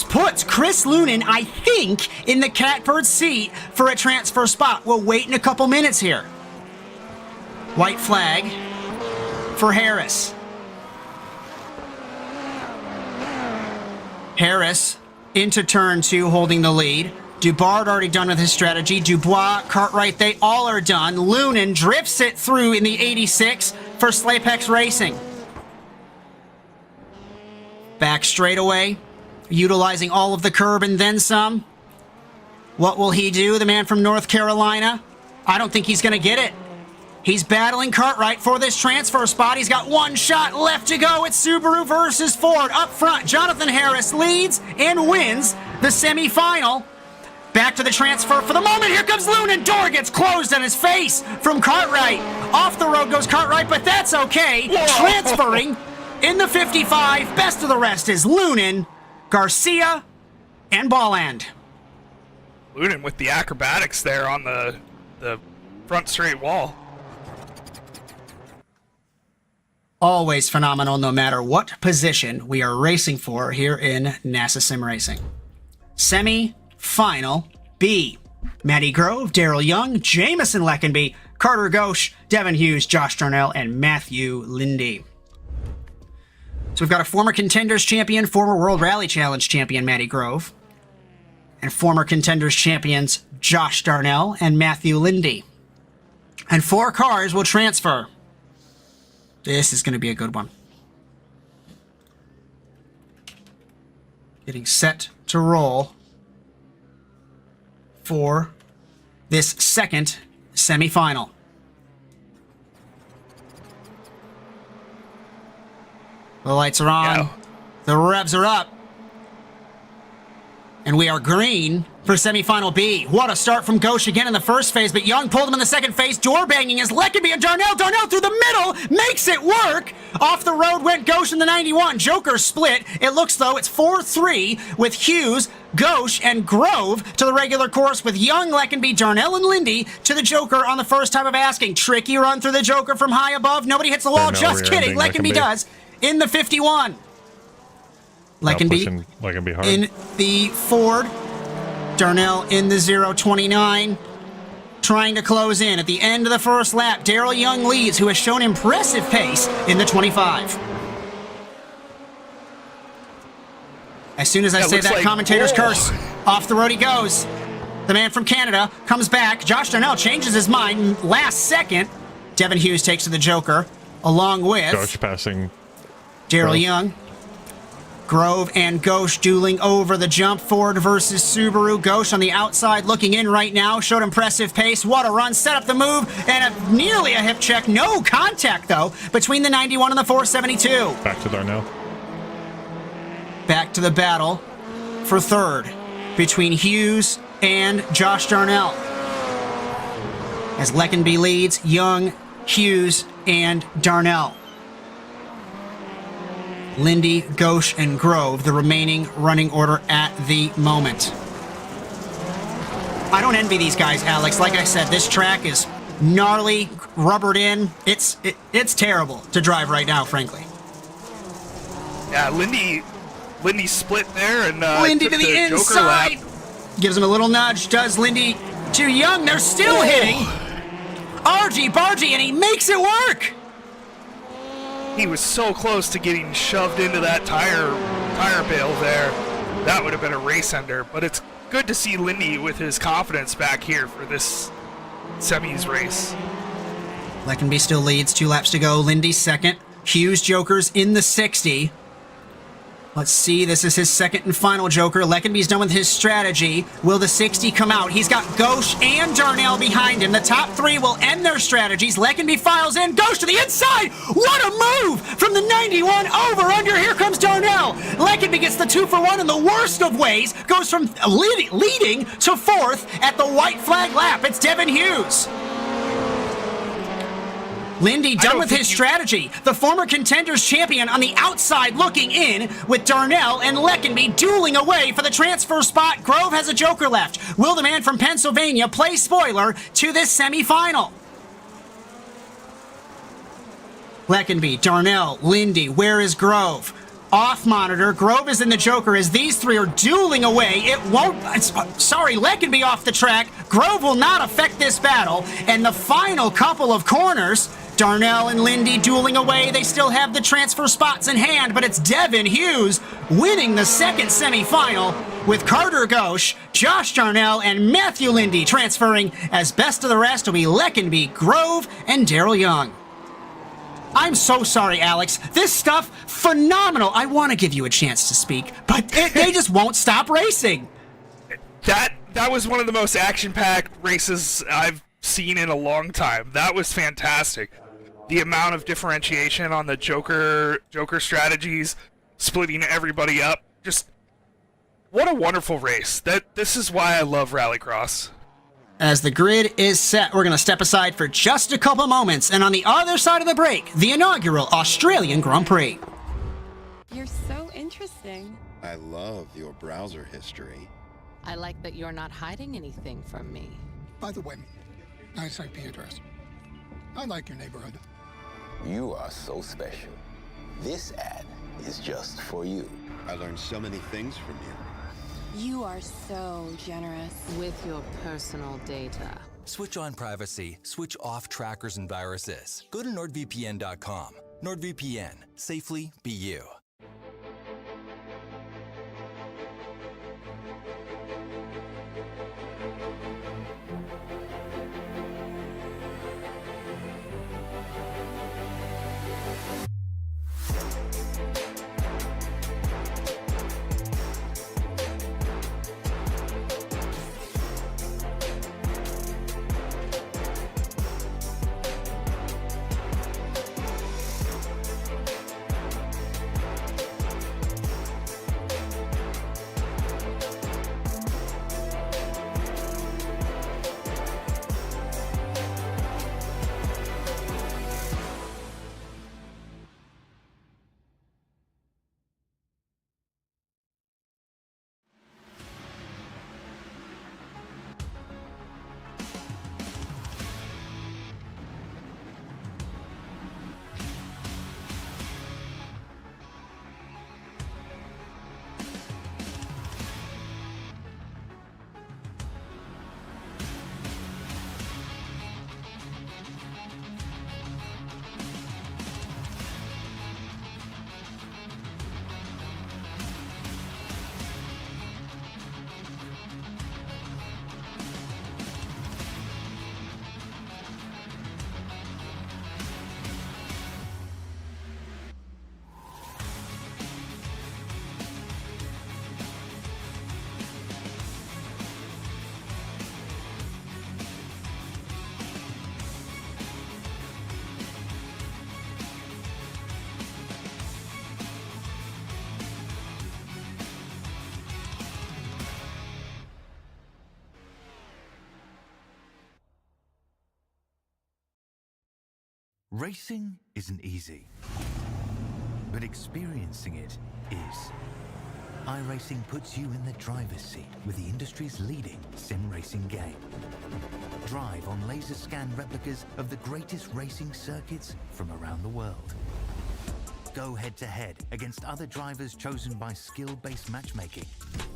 puts Chris Lunan, I think, in the catbird seat for a transfer spot. We'll wait in a couple minutes here. White flag for Harris. Harris into turn 2, holding the lead. DeBard already done with his strategy. Dubois, Cartwright, they all are done. Lunan drifts it through in the 86 for Slapex Racing. Back straightaway, utilizing all of the curb and then some. What will he do, the man from North Carolina? I don't think he's going to get it. He's battling Cartwright for this transfer spot. He's got 1 shot left to go. It's Subaru versus Ford. Up front, Jonathan Harris leads and wins the semifinal. Back to the transfer for the moment. Here comes Lunan. Door gets closed on his face from Cartwright. Off the road goes Cartwright, but that's okay. Whoa. Transferring in the 55. Best of the rest is Lunan, Garcia, and Bolland. Lunan with the acrobatics there on the front straight wall. Always phenomenal no matter what position we are racing for here in NASA Sim Racing. Semi-final B. Matty Grove, Daryl Young, Jameson Leckenby, Carter Ghosh, Devin Hughes, Josh Darnell, and Matthew Lindy. So we've got a former Contenders champion, former World Rally Challenge champion Matty Grove, and former Contenders champions Josh Darnell and Matthew Lindy. And 4 cars will transfer. This is going to be a good one. Getting set to roll for this second semifinal. The lights are on. Yeah. The revs are up. And we are green for semifinal B. What a start from Ghosh again in the first phase, but Young pulled him in the second phase. Door banging is Leckenby and Darnell. Darnell through the middle makes it work. Off the road went Ghosh in the 91. Joker split. It looks though it's 4-3 with Hughes, Ghosh, and Grove to the regular course with Young, Leckenby, Darnell, and Lindy to the Joker on the first time of asking. Tricky run through the Joker from high above. Nobody hits the wall. Darnell Just kidding. Leckenby does in the 51. Leckenby hard. In the Ford. Darnell in the 029. Trying to close in at the end of the first lap. Daryl Young leads, who has shown impressive pace in the 25. As soon as I say that, commentator's curse. Off the road he goes. The man from Canada comes back. Josh Darnell changes his mind last second. Devin Hughes takes to the Joker, along with Ghosh passing Daryl Young. Grove and Ghosh dueling over the jump. Ford versus Subaru. Ghosh on the outside looking in right now. Showed impressive pace. What a run. Set up the move. And nearly a hip check. No contact, though, between the 91 and the 472. Back to Darnell. Back to the battle for third between Hughes and Josh Darnell. As Leckenby leads, Young, Hughes, and Darnell. Lindy, Ghosh, and Grove, the remaining running order at the moment. I don't envy these guys, Alex. Like I said, this track is gnarly, rubbered in. It's terrible to drive right now, frankly. Yeah, Lindy split there and Lindy to the inside. Gives him a little nudge. Does Lindy to Young. They're still hitting. Argy-bargy, and he makes it work. He was so close to getting shoved into that tire bale there. That would have been a race ender. But it's good to see Lindy with his confidence back here for this semis race. Leckenby still leads. 2 laps to go. Lindy second. Hughes Joker's in the 60. Let's see. This is his second and final Joker. Leckenby's done with his strategy. Will the 60 come out? He's got Ghosh and Darnell behind him. The top 3 will end their strategies. Leckenby files in. Ghosh to the inside. What a move from the 91 over under. Here comes Darnell. Leckenby gets the 2 for 1 in the worst of ways. Goes from leading to fourth at the white flag lap. It's Devin Hughes. Lindy done with his strategy. The former Contenders champion on the outside looking in with Darnell and Leckenby dueling away for the transfer spot. Grove has a Joker left. Will the man from Pennsylvania play spoiler to this semifinal? Leckenby, Darnell, Lindy, where is Grove? Off monitor. Grove is in the Joker as these 3 are dueling away. It won't... Sorry, Leckenby off the track. Grove will not affect this battle. And the final couple of corners... Darnell and Lindy dueling away. They still have the transfer spots in hand, but it's Devin Hughes winning the second semifinal with Carter Ghosh, Josh Darnell, and Matthew Lindy transferring as best of the rest will be Leckenby, Grove, and Daryl Young. I'm so sorry, Alex. This stuff, phenomenal. I want to give you a chance to speak, but they just won't stop racing. That was one of the most action-packed races I've seen in a long time. That was fantastic. The amount of differentiation on the Joker strategies, splitting everybody up, just what a wonderful race. This is why I love Rallycross. As the grid is set, we're going to step aside for just a couple moments, and on the other side of the break, the inaugural Australian Grand Prix. You're so interesting. I love your browser history. I like that you're not hiding anything from me. By the way, nice IP address. I like your neighborhood. You are so special. This ad is just for you. I learned so many things from you. You are so generous. With your personal data. Switch on privacy, switch off trackers and viruses. Go to NordVPN.com. NordVPN. Safely be you. Racing isn't easy, but experiencing it is. iRacing puts you in the driver's seat with the industry's leading sim racing game. Drive on laser scan replicas of the greatest racing circuits from around the world. Go head-to-head against other drivers chosen by skill-based matchmaking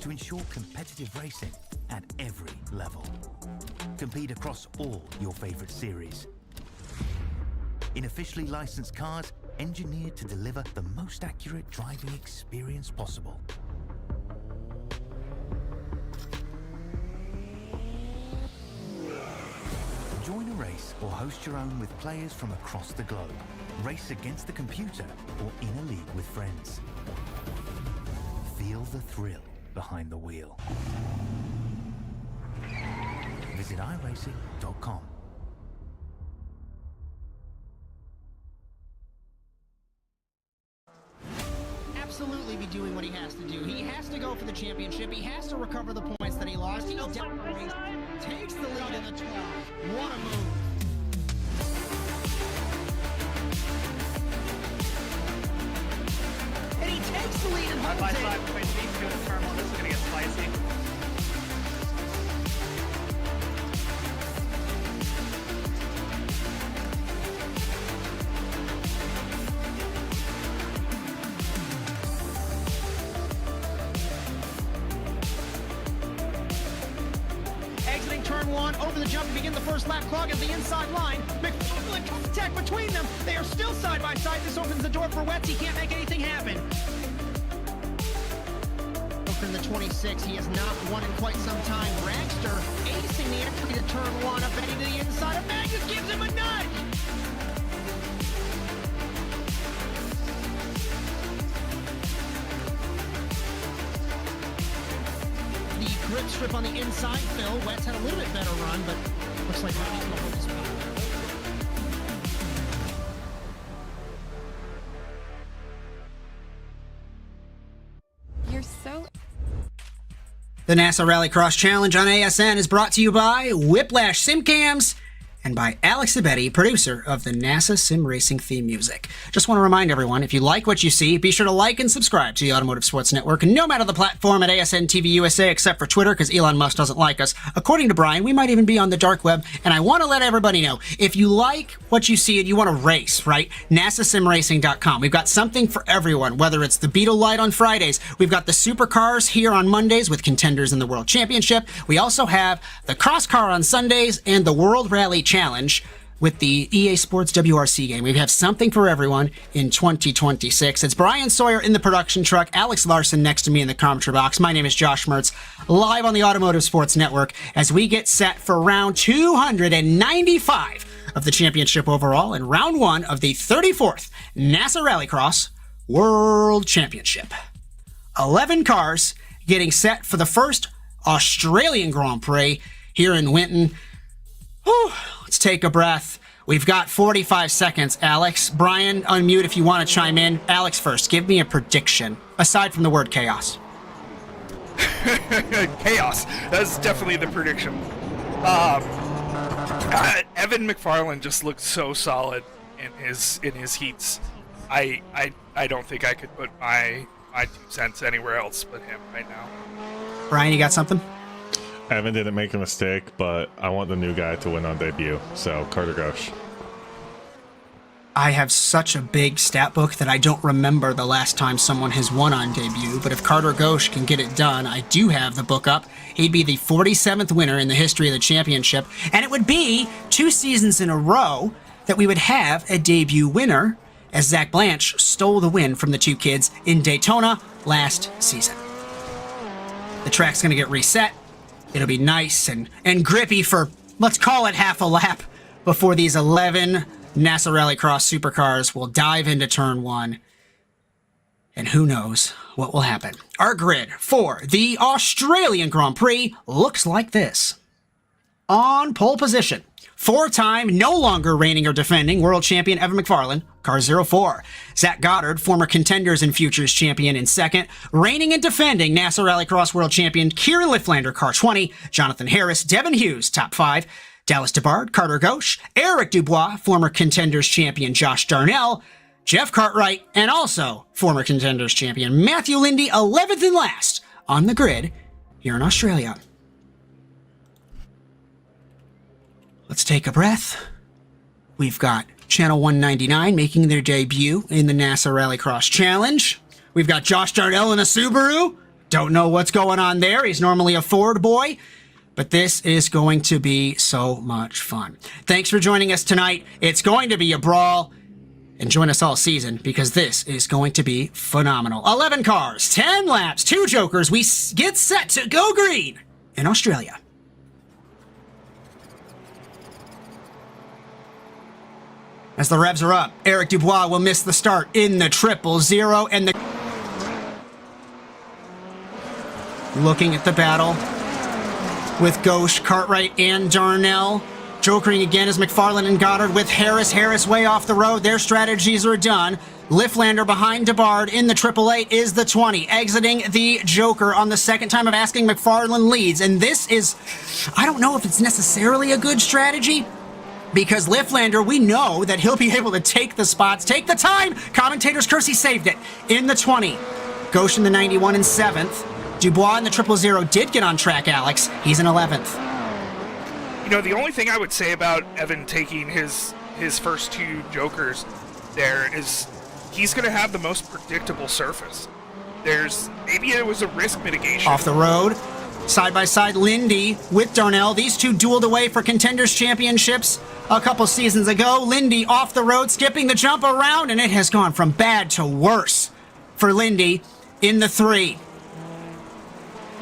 to ensure competitive racing at every level. Compete across all your favorite series. In officially licensed cars, engineered to deliver the most accurate driving experience possible. Join a race or host your own with players from across the globe. Race against the computer or in a league with friends. Feel the thrill behind the wheel. Visit iRacing.com. Absolutely be doing what he has to do. He has to go for the championship. He has to recover the points that he lost. He definitely takes the lead in the 12. What a move. And he takes the lead and holds Side by side between these two in turn one. This is going to get spicy. Exiting turn one, over the jump to begin the first lap, clog at the inside line. McFarlane contact between them. They are still side by side. This opens the door for Wetz. He can't make anything happen. From the 26, he has not won in quite some time. Dragster acing the entry to turn one, up heading to the inside of Magnus, gives him a nudge. The grip strip on the inside, Phil. Wetz had a little bit better run, but looks like Ronnie's going to hold his power. You're so... The NASA Rallycross Challenge on ASN is brought to you by Whiplash SimCams and by Alex Zabetti, producer of the NASA Sim Racing theme music. Just want to remind everyone, if you like what you see, be sure to like and subscribe to the Automotive Sports Network, no matter the platform at ASN TV USA, except for Twitter, because Elon Musk doesn't like us. According to Brian, we might even be on the dark web, and I want to let everybody know, if you like what you see and you want to race, right? NASASimRacing.com. We've got something for everyone, whether it's the Beetle Light on Fridays, we've got the Supercars here on Mondays with Contenders in the World Championship. We also have the Cross Car on Sundays and the World Rally Challenge with the EA Sports WRC game. We have something for everyone in 2026. It's Brian Sawyer in the production truck, Alex Larson next to me in the commentary box. My name is Josh Mertz, live on the Automotive Sports Network as we get set for round 295 of the championship overall and round one of the 34th NASA Rallycross World Championship. 11 cars getting set for the first Australian Grand Prix here in Winton. Whew, let's take a breath. We've got 45 seconds, Alex. Brian, unmute if you want to chime in. Alex first, give me a prediction, aside from the word chaos. Chaos. That's definitely the prediction. Evan McFarlane just looked so solid in his heats. I don't think I could put my 2 cents anywhere else but him right now. Brian, you got something? Evan didn't make a mistake, but I want the new guy to win on debut, so Carter Ghosh. I have such a big stat book that I don't remember the last time someone has won on debut, but if Carter Ghosh can get it done, I do have the book up. He'd be the 47th winner in the history of the championship, and it would be 2 seasons in a row that we would have a debut winner, as Zach Blanche stole the win from the 2 kids in Daytona last season. The track's going to get reset. It'll be nice and grippy for, let's call it, half a lap before these 11 NASA Rallycross supercars will dive into turn one. And who knows what will happen. Our grid for the Australian Grand Prix looks like this. On pole position, 4-time, no longer reigning or defending world champion Evan McFarlane, car 04. Zach Goddard, former Contenders and Futures champion in second. Reigning and defending NASA Rallycross world champion Kieran Lifflander, car 20. Jonathan Harris, Devin Hughes, top 5. Dallas DeBard, Carter Gauche, Eric Dubois, former Contenders champion Josh Darnell, Jeff Cartwright, and also former Contenders champion Matthew Lindy, 11th and last on the grid here in Australia. Let's take a breath. We've got Channel 199 making their debut in the NASA Rallycross Challenge. We've got Josh Darnell in a Subaru. Don't know what's going on there. He's normally a Ford boy. But this is going to be so much fun. Thanks for joining us tonight. It's going to be a brawl. And join us all season because this is going to be phenomenal. 11 cars, 10 laps, 2 jokers. We get set to go green in Australia. As the revs are up, Eric Dubois will miss the start in the 000 and the... Looking at the battle with Gauche, Cartwright, and Darnell. Jokering again is McFarlane and Goddard with Harris. Harris way off the road. Their strategies are done. Liftlander behind DeBard in the 888 is the 20. Exiting the Joker on the second time of asking. McFarlane leads. And this is, I don't know if it's necessarily a good strategy, because Liftlander, we know that he'll be able to take the spots, take the time. Commentators curse he saved it in the 20. Gauche in the 91 in 7th. Dubois in the 000 did get on track, Alex. He's in 11th. You know, the only thing I would say about Evan taking his first 2 jokers there is he's going to have the most predictable surface. Maybe it was a risk mitigation. Off the road, side by side, Lindy with Darnell. These 2 dueled away for Contenders Championships a couple seasons ago. Lindy off the road, skipping the jump around, and it has gone from bad to worse for Lindy in the 3.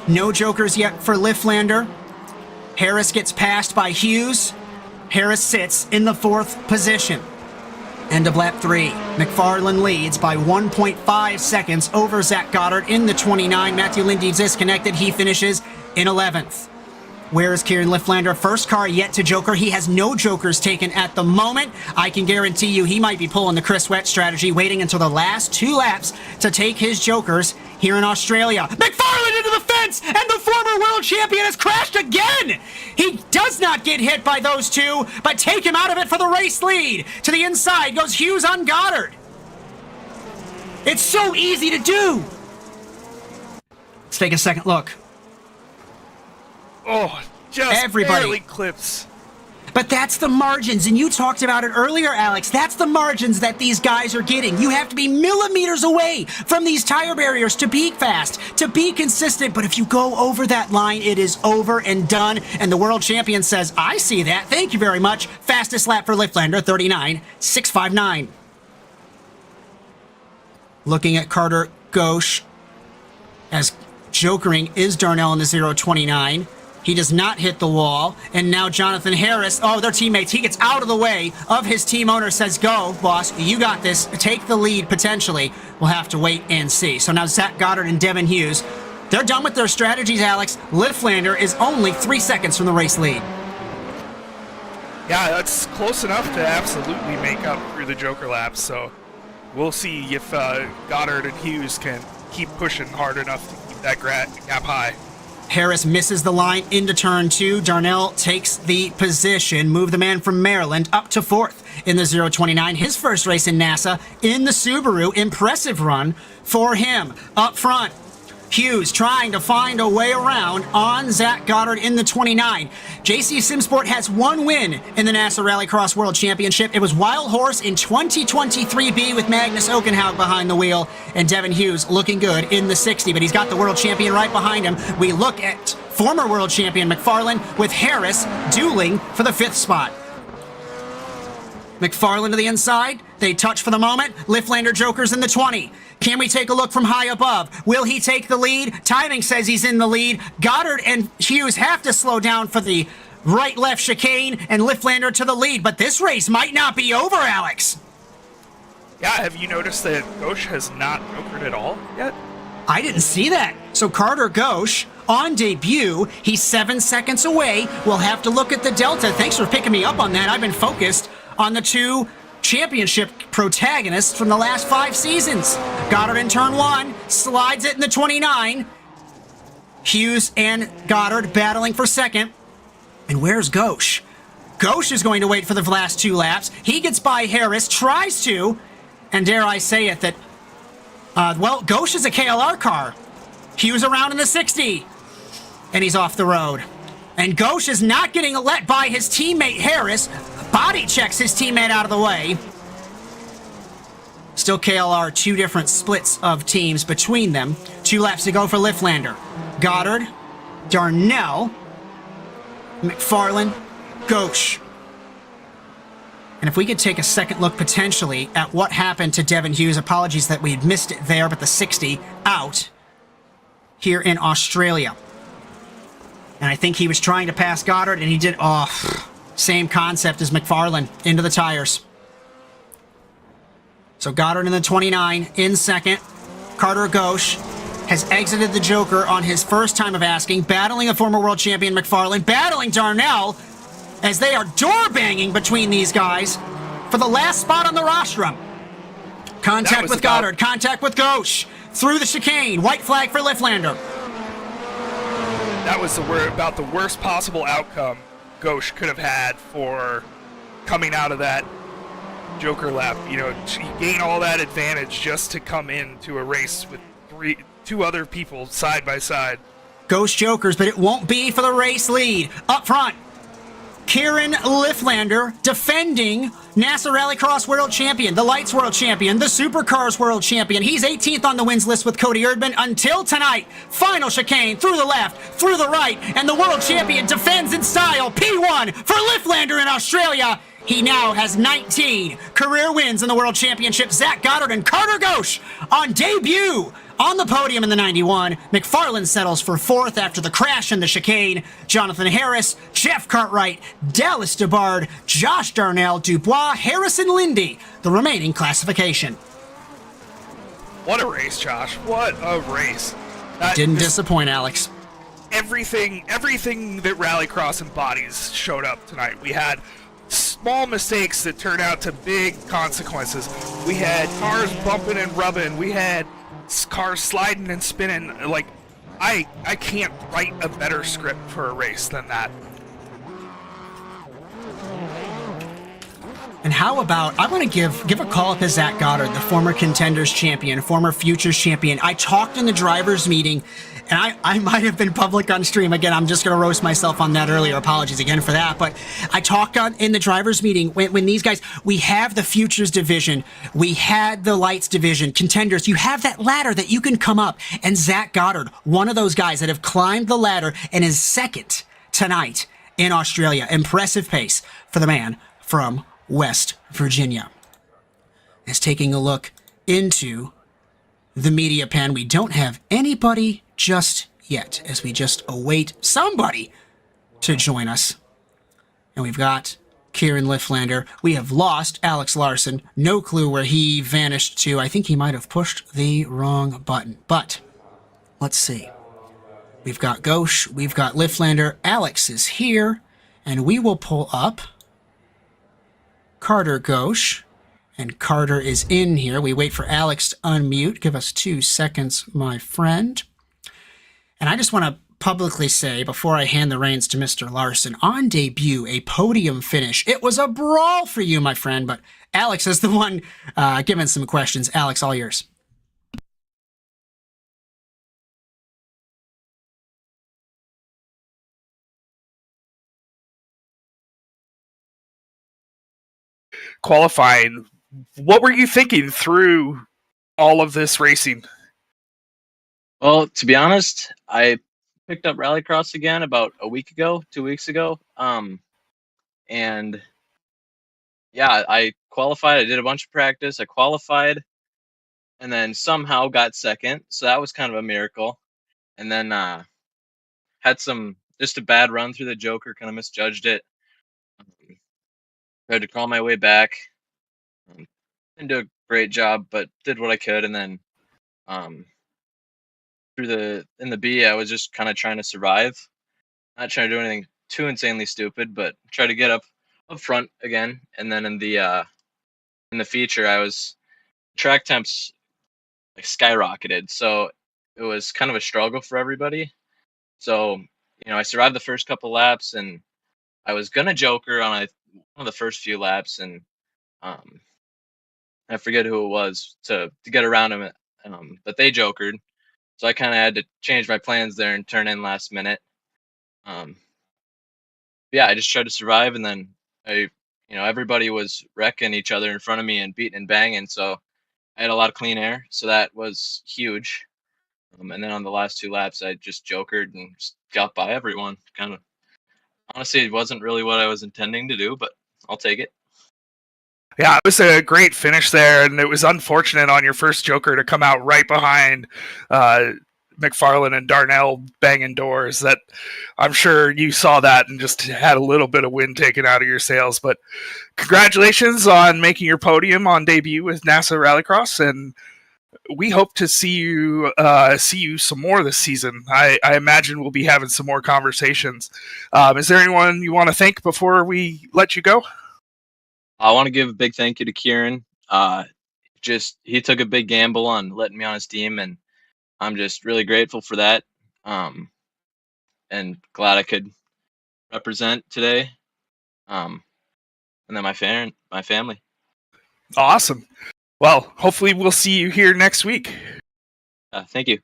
No jokers yet for Liftlander. Harris gets passed by Hughes. Harris sits in the 4th position. End of lap 3. McFarlane leads by 1.5 seconds over Zach Goddard in the 29. Matthew Lindy disconnected. He finishes in 11th. Where is Kieran Liftlander? First car yet to joker. He has no jokers taken at the moment. I can guarantee you he might be pulling the Chris Wett strategy, waiting until the last 2 laps to take his jokers here in Australia. McFarlane into the fence, and the former world champion has crashed again! He does not get hit by those 2, but take him out of it for the race lead. To the inside goes Hughes on Goddard. It's so easy to do. Let's take a second look. Oh, just barely clips. But that's the margins, and you talked about it earlier, Alex. That's the margins that these guys are getting. You have to be millimeters away from these tire barriers to be fast, to be consistent. But if you go over that line, it is over and done. And the world champion says, I see that. Thank you very much. Fastest lap for Liftlander, 39.659. Looking at Carter Gauche, as jokering is Darnell in the 029. He does not hit the wall. And now Jonathan Harris, their teammates. He gets out of the way of his team owner, says, go, boss, you got this. Take the lead, potentially. We'll have to wait and see. So now Zach Goddard and Devin Hughes, they're done with their strategies, Alex. Liftlander is only 3 seconds from the race lead. Yeah, that's close enough to absolutely make up through the joker laps. So we'll see if Goddard and Hughes can keep pushing hard enough to keep that gap high. Harris misses the line into turn 2. Darnell takes the position. Move the man from Maryland up to 4th in the 029. His first race in NASA in the Subaru. Impressive run for him. Up front, Hughes trying to find a way around on Zach Goddard in the 29. JC Simsport has 1 win in the NASA Rallycross World Championship. It was Wild Horse in 2023B with Magnus Okenhaug behind the wheel, and Devin Hughes looking good in the 60, but he's got the world champion right behind him. We look at former world champion McFarlane with Harris dueling for the 5th spot. McFarlane to the inside. They touch for the moment. Liftlander jokers in the 20. Can we take a look from high above? Will he take the lead? Timing says he's in the lead. Goddard and Hughes have to slow down for the right-left chicane, and Liftlander to the lead. But this race might not be over, Alex. Yeah, have you noticed that Gauche has not jokered at all yet? I didn't see that. So Carter Gauche on debut, he's 7 seconds away. We'll have to look at the delta. Thanks for picking me up on that. I've been focused on the 2 championship protagonists from the last 5 seasons. Goddard in turn 1, slides it in the 29. Hughes and Goddard battling for second. And where's Gauche? Ghosh is going to wait for the last 2 laps. He gets by Harris, tries to, and dare I say it that, Ghosh is a KLR car. He was around in the 60, and he's off the road. And Ghosh is not getting let by his teammate Harris. Body checks his teammate out of the way. Still KLR, 2 different splits of teams between them. 2 laps to go for Liftlander. Goddard, Darnell, McFarlane, Ghosh. And if we could take a second look potentially at what happened to Devin Hughes, apologies that we had missed it there, but the 60 out here in Australia. And I think he was trying to pass Goddard, and he did, same concept as McFarlane, into the tires. So Goddard in the 29, in second. Carter Ghosh has exited the Joker on his first time of asking, battling a former world champion McFarlane, battling Darnell, as they are door banging between these guys for the last spot on the rostrum. Contact with Goddard, contact with Ghosh, through the chicane, white flag for Liftlander. That was about the worst possible outcome Ghosh could have had for coming out of that Joker lap. You know, you gain all that advantage just to come into a race with 2 other people side by side. Ghosh Jokers, but it won't be for the race lead. Up front, Kieran Liftlander, defending NASA Rallycross World Champion, the Lights World Champion, the Supercars World Champion. He's 18th on the wins list with Cody Erdman until tonight. Final chicane, through the left, through the right, and the World Champion defends in style. P1 for Liftlander in Australia. He now has 19 career wins in the World Championship. Zach Goddard and Carter Ghosh on debut on the podium in the 91. McFarlane settles for 4th after the crash in the chicane. Jonathan Harris, Jeff Cartwright, Dallas DeBard, Josh Darnell, Dubois, Harrison Lindy, the remaining classification. What a race, Josh. What a race. Didn't disappoint, Alex. Everything that Rallycross embodies showed up tonight. We had small mistakes that turned out to big consequences. We had cars bumping and rubbing. We had cars sliding and spinning. Like, I can't write a better script for a race than that. And how about, I want to give a call up to Zach Goddard, the former Contenders champion, former Futures champion. I talked in the drivers' meeting, and I might have been public on stream. Again, I'm just going to roast myself on that earlier. Apologies again for that. But I talked in the drivers' meeting when these guys, we have the Futures division, we had the Lights division, Contenders. You have that ladder that you can come up. And Zach Goddard, one of those guys that have climbed the ladder and is 2nd tonight in Australia. Impressive pace for the man from West Virginia. Is taking a look into the media pen. We don't have anybody just yet, as we just await somebody to join us. And we've got Kieran Liftlander. We have lost Alex Larson. No clue where he vanished to. I think he might have pushed the wrong button. But let's see. We've got Ghosh. We've got Liftlander. Alex is here. And we will pull up Carter Ghosh, and Carter is in here. We wait for Alex to unmute. Give us 2 seconds, my friend. And I just want to publicly say, before I hand the reins to Mr. Larson, on debut, a podium finish. It was a brawl for you, my friend, but Alex is the one giving some questions. Alex, all yours. Qualifying, what were you thinking through all of this racing? Well, to be honest, I picked up Rallycross again about a week ago, 2 weeks ago. And yeah, I qualified. I did a bunch of practice. I qualified and then somehow got 2nd. So that was kind of a miracle. And then had just a bad run through the Joker, kind of misjudged it. Tried to crawl my way back. Didn't do a great job, but did what I could. And then in the B, I was just kind of trying to survive. Not trying to do anything too insanely stupid, but try to get up front again. And then in the feature, track temps like skyrocketed. So it was kind of a struggle for everybody. So, I survived the first couple laps and I was gonna joker on one of the first few laps, and I forget who it was to get around him, but they jokered, so I kind of had to change my plans there and turn in last minute. Yeah, I just tried to survive, and then everybody was wrecking each other in front of me and beating and banging, so I had a lot of clean air, so that was huge. And then on the last 2 laps, I just jokered and just got by everyone. Kind of, honestly, it wasn't really what I was intending to do, but I'll take it. Yeah, it was a great finish there, and it was unfortunate on your first joker to come out right behind McFarlane and Darnell banging doors. That I'm sure you saw that and just had a little bit of wind taken out of your sails. But congratulations on making your podium on debut with NASA Rallycross, and we hope to see you some more this season. I imagine we'll be having some more conversations. Is there anyone you want to thank before we let you go? I want to give a big thank you to Kieran. He took a big gamble on letting me on his team, and I'm just really grateful for that. And glad I could represent today. And then my family. Awesome. Well, hopefully we'll see you here next week. Thank you.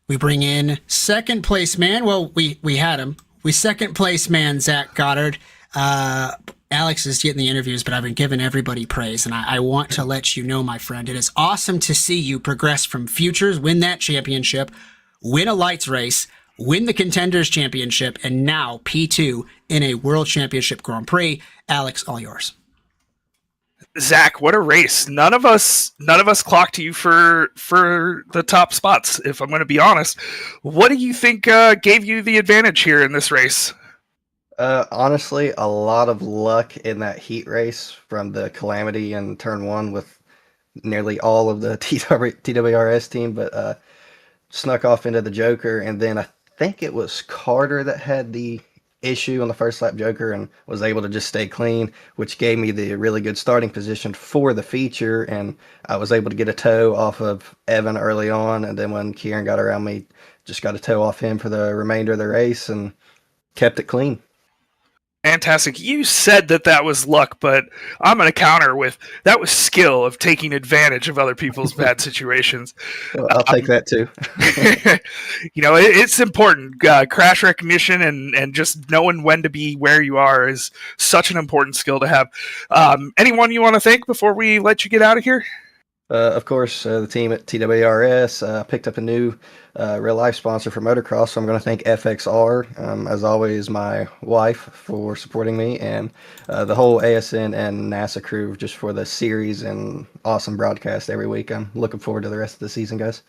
We bring in second place man. Well, we had him. We second place man, Zach Goddard. Alex is getting the interviews, but I've been giving everybody praise, and I want to let you know, my friend, it is awesome to see you progress from Futures, win that championship, win a lights race, win the Contenders championship, and now P2 in a World Championship Grand Prix. Alex, all yours. Zach, what a race! None of us clocked you for the top spots. If I'm going to be honest, what do you think gave you the advantage here in this race? Honestly, a lot of luck in that heat race from the Calamity in turn 1 with nearly all of the TWRS team, but snuck off into the Joker, and then I think it was Carter that had the issue on the first lap Joker and was able to just stay clean, which gave me the really good starting position for the feature, and I was able to get a tow off of Evan early on, and then when Kieran got around me, just got a tow off him for the remainder of the race and kept it clean. Fantastic. You said that was luck, but I'm going to counter with that was skill of taking advantage of other people's bad situations. Well, I'll take that too. It's important. Crash recognition and just knowing when to be where you are is such an important skill to have. Anyone you want to thank before we let you get out of here? Of course, the team at TWRS picked up a new real-life sponsor for motocross, so I'm going to thank FXR, as always, my wife, for supporting me, and the whole ASN and NASA crew just for the series and awesome broadcast every week. I'm looking forward to the rest of the season, guys.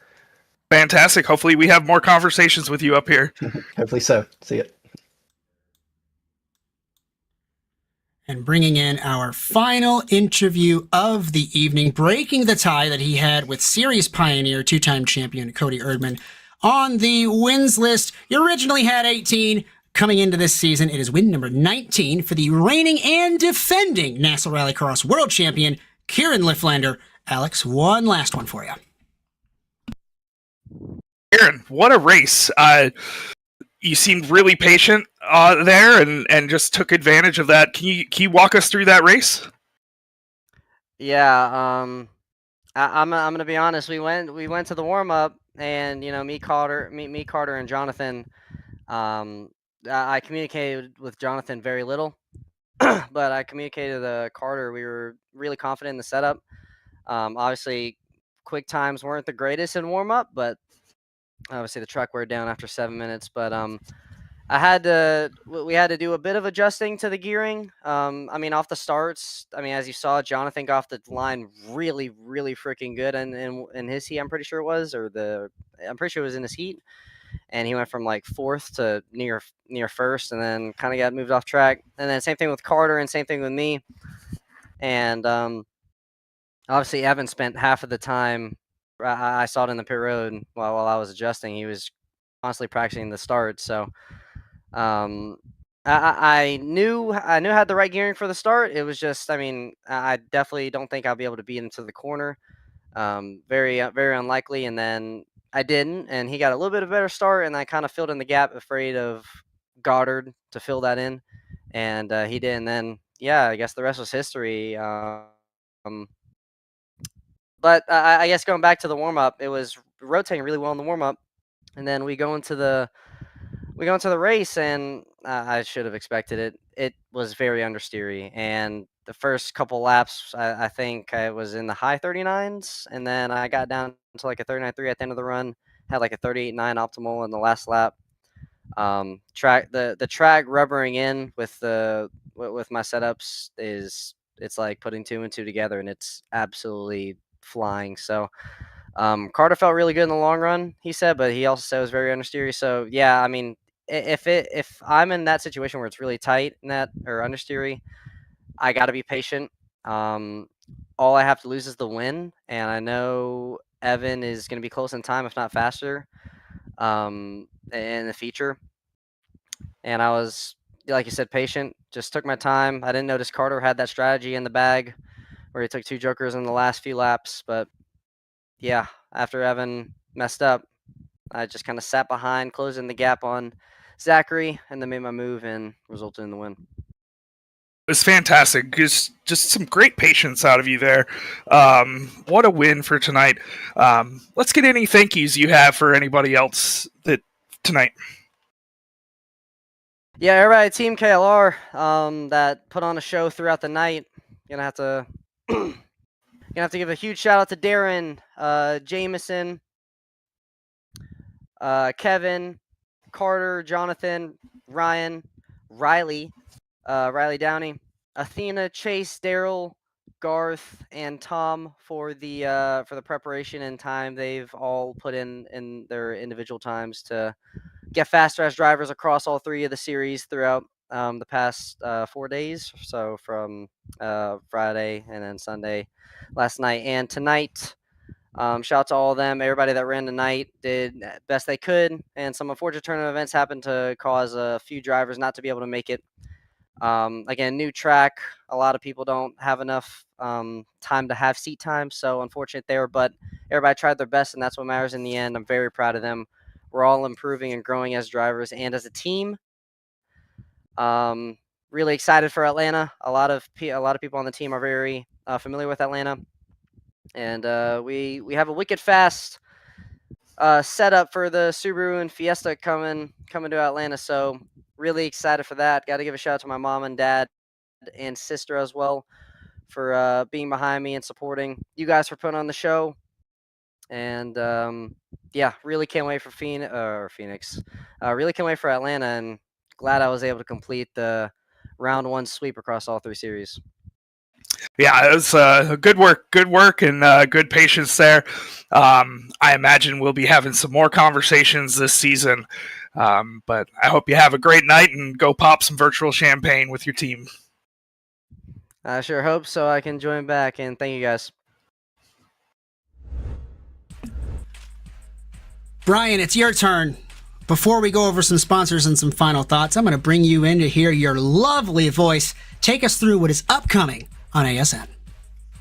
Fantastic. Hopefully we have more conversations with you up here. Hopefully so. See ya. And bringing in our final interview of the evening, breaking the tie that he had with series pioneer, two-time champion Cody Erdman on the wins list. You originally had 18. Coming into this season, it is win number 19 for the reigning and defending NASA Rallycross World Champion, Kieran Lifflander. Alex, one last one for you. Kieran, what a race. You seemed really patient there and just took advantage of that. Can you walk us through that race? Yeah, I'm gonna be honest. We went to the warm up, and me, Carter, and Jonathan. I communicated with Jonathan very little, but I communicated with Carter. We were really confident in the setup. Obviously, quick times weren't the greatest in warm up, but obviously the truck wore down after 7 minutes. But we had to do a bit of adjusting to the gearing. Off the starts, as you saw, Jonathan got off the line really, really freaking good in his heat, I'm pretty sure it was, I'm pretty sure it was in his heat. And he went from like 4th to near 1st, and then kind of got moved off track. And then same thing with Carter and same thing with me. And obviously Evan spent half of the time, I saw it in the pit road while I was adjusting. He was constantly practicing the start. So I knew I had the right gearing for the start. It was just, I definitely don't think I'll be able to beat into the corner. Very, very unlikely. And then I didn't, and he got a little bit of a better start, and I kind of filled in the gap, afraid of Goddard to fill that in, and he did. And then, yeah, I guess the rest was history. But I guess going back to the warm up, it was rotating really well in the warm up, and then we go into the race, and I should have expected it. It was very understeery, and the first couple laps, I think I was in the high 39s, and then I got down to like a 39.3 at the end of the run. Had like a 38.9 optimal in the last lap. The Trak rubbering in with my setups it's like putting 2 and 2 together, and it's absolutely flying. So Carter felt really good in the long run, he said, but he also said it was very understeery. So yeah, I mean, if I'm in that situation where it's really tight in that or understeery, I got to be patient. All I have to lose is the win, and I know Evan is going to be close in time, if not faster, in the feature. And I was, like you said, patient. Just took my time. I didn't notice Carter had that strategy in the bag where he took 2 jokers in the last few laps. But yeah, after Evan messed up, I just kind of sat behind, closing the gap on Zachary, and then made my move and resulted in the win. It was fantastic. Just some great patience out of you there. What a win for tonight. Let's get any thank yous you have for anybody else tonight. Yeah, everybody at Team KLR that put on a show throughout the night. Gonna have to give a huge shout out to Darren, Jameson, Kevin, Carter, Jonathan, Ryan, Riley Downey, Athena, Chase, Daryl, Garth, and Tom for the preparation and time they've all put in their individual times to get faster as drivers across all 3 of the series throughout the past 4 days. So from Friday and then Sunday last night and tonight. Shout out to all of them. Everybody that ran tonight did best they could, and some unfortunate tournament events happened to cause a few drivers not to be able to make it. Again, new track. A lot of people don't have enough time to have seat time, so unfortunate there, but everybody tried their best, and that's what matters in the end. I'm very proud of them. We're all improving and growing as drivers and as a team. Really excited for Atlanta. A lot of people on the team are very familiar with Atlanta, and we have a wicked fast setup for the Subaru and Fiesta coming to Atlanta. So really excited for that. Got to give a shout out to my mom and dad and sister as well for being behind me and supporting you guys for putting on the show. And yeah, really can't wait for Phoenix. Really can't wait for Atlanta, and glad I was able to complete the round 1 sweep across all 3 series. Yeah, it was good work, and good patience there. I imagine we'll be having some more conversations this season, but I hope you have a great night and go pop some virtual champagne with your team. I sure hope so. I can join back, and thank you guys. Brian, it's your turn. Before we go over some sponsors and some final thoughts, I'm going to bring you in to hear your lovely voice take us through what is upcoming on ASN.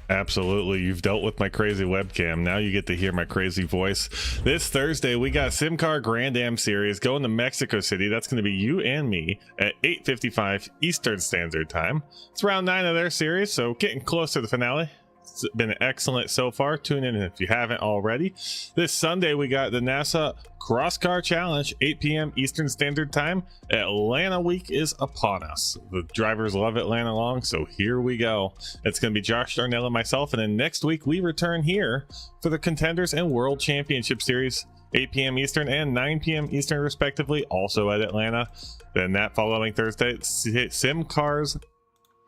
Absolutely. You've dealt with my crazy webcam. Now you get to hear my crazy voice. This Thursday, we got SimCar Grand Am Series going to Mexico City. That's going to be you and me at 8:55 Eastern Standard Time. It's round 9 of their series, so getting close to the finale. It's been excellent so far. Tune in if you haven't already. This Sunday, we got the NASA Cross Car Challenge, 8 p.m. Eastern Standard Time. Atlanta week is upon us. The drivers love Atlanta long, so here we go. It's going to be Josh Darnell and myself, and then next week we return here for the Contenders and World Championship Series, 8 p.m. Eastern and 9 p.m. Eastern respectively, also at Atlanta. Then that following Thursday, SimCar's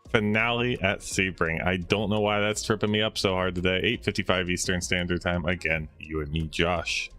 finale at Sebring. I don't know why that's tripping me up so hard today. 8:55 Eastern Standard Time. Again, you and me, Josh.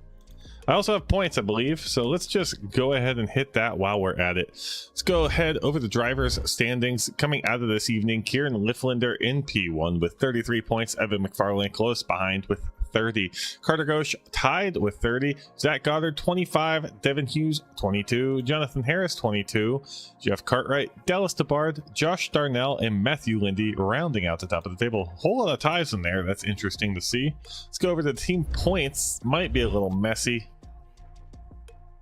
I also have points, I believe, so let's just go ahead and hit that while we're at it. Let's go ahead over the drivers' standings. Coming out of this evening, Kieran Lifflander in P1 with 33 points. Evan McFarlane close behind with 30. Carter Ghosh tied with 30. Zach Goddard 25. Devin Hughes 22. Jonathan Harris 22. Jeff Cartwright, Dallas DeBard, Josh Darnell, and Matthew Lindy rounding out the top of the table. A whole lot of ties in there. That's interesting to see. Let's go over to team points. Might be a little messy.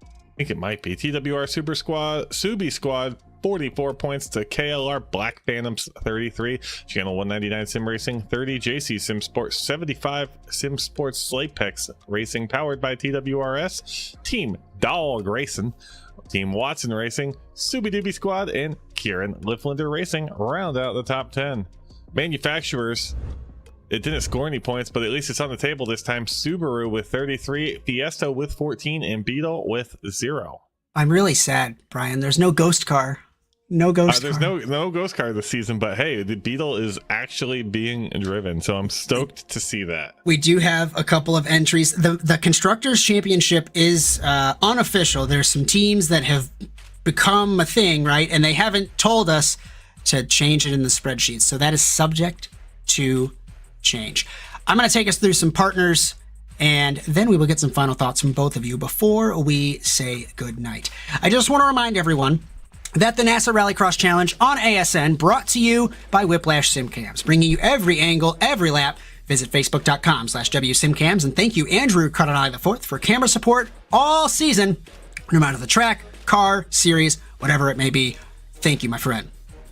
I think it might be. TWR Super Squad, Subi Squad, 44 points to KLR Black Phantoms 33, Channel 199 Sim Racing 30, JC Sim Sports 75, Sim Sports Slapex Racing powered by TWRS, Team Dog Racing, Team Watson Racing, Subi Doobie Squad, and Kieran Lifflander Racing round out the top 10. Manufacturers, it didn't score any points, but at least it's on the table this time. Subaru with 33, Fiesta with 14, and Beetle with 0. I'm really sad, Brian. There's no ghost car. No ghost car. There's no ghost car this season, but hey, the Beetle is actually being driven, so I'm stoked to see that. We do have a couple of entries. The Constructors Championship is unofficial. There's some teams that have become a thing, right? And they haven't told us to change it in the spreadsheet. So that is subject to change. I'm going to take us through some partners, and then we will get some final thoughts from both of you before we say goodnight. I just want to remind everyone that the NASA Rallycross Challenge on ASN brought to you by Whiplash SimCams, bringing you every angle, every lap. Visit facebook.com/WSimCams, and thank you, Andrew Cuttanai IV, for camera support all season, no matter the track, car, series, whatever it may be. Thank you, my friend.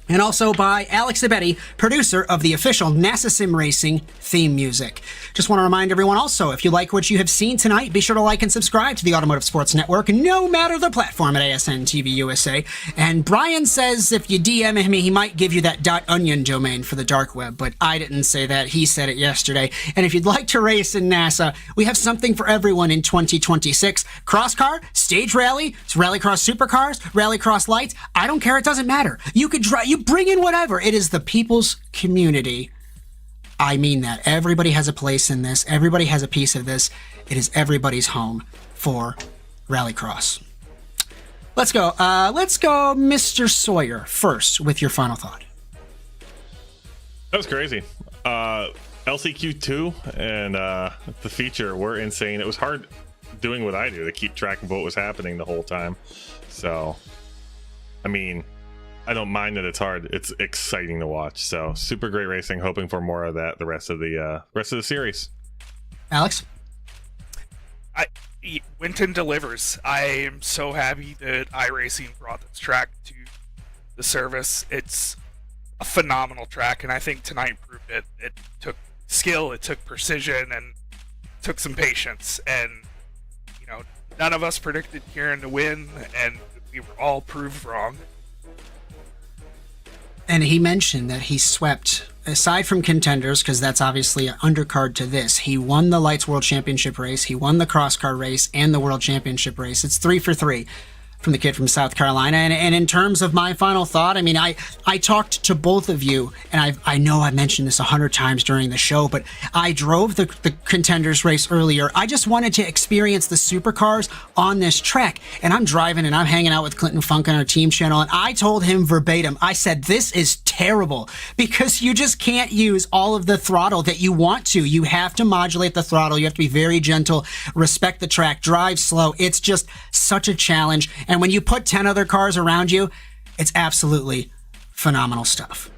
And also by Alex Zabetti, producer of the official NASA Sim Racing theme music. Just want to remind everyone also, if you like what you have seen tonight, be sure to like and subscribe to the Automotive Sports Network, no matter the platform at ASN TV USA. And Brian says if you DM him, he might give you that .onion domain for the dark web, but I didn't say that. He said it yesterday. And if you'd like to race in NASA, we have something for everyone in 2026. Cross car, stage rally, Rallycross supercars, Rallycross lights. I don't care. It doesn't matter. You could drive. You bring in whatever. It is the people's community. I mean that. Everybody has a place in this. Everybody has a piece of this. It is everybody's home for Rallycross. Let's go. Mr. Sawyer, first with your final thought. That was crazy. LCQ2 and the feature were insane. It was hard doing what I do to keep track of what was happening the whole time. So, I mean, I don't mind that it's hard. It's exciting to watch. So super great racing. Hoping for more of that the rest of the series. Alex, Winton delivers. I am so happy that iRacing brought this track to the service. It's a phenomenal track, and I think tonight proved it. It took skill, it took precision, and took some patience. And none of us predicted Kieran to win, and we were all proved wrong. And he mentioned that he swept, aside from Contenders, because that's obviously an undercard to this, he won the Lights World Championship race, he won the Cross Car race, and the World Championship race. It's 3 for 3 from the kid from South Carolina. And in terms of my final thought, I mean, I talked to both of you, and I know I mentioned this 100 times during the show, but I drove the Contenders race earlier. I just wanted to experience the supercars on this track. And I'm driving and I'm hanging out with Clinton Funk on our team channel, and I told him verbatim, I said, this is terrible because you just can't use all of the throttle that you want to. You have to modulate the throttle. You have to be very gentle, respect the track, drive slow. It's just such a challenge. And when you put 10 other cars around you, it's absolutely phenomenal stuff.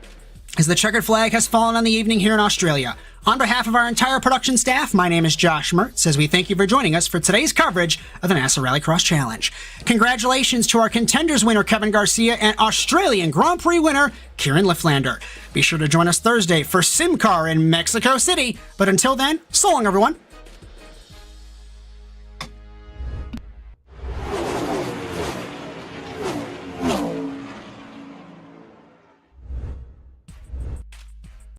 As the checkered flag has fallen on the evening here in Australia, on behalf of our entire production staff, my name is Josh Mertz, as we thank you for joining us for today's coverage of the NASA Rallycross Challenge. Congratulations to our Contenders winner, Kevin Garcia, and Australian Grand Prix winner, Kieran Lifflander. Be sure to join us Thursday for SimCar in Mexico City. But until then, so long, everyone.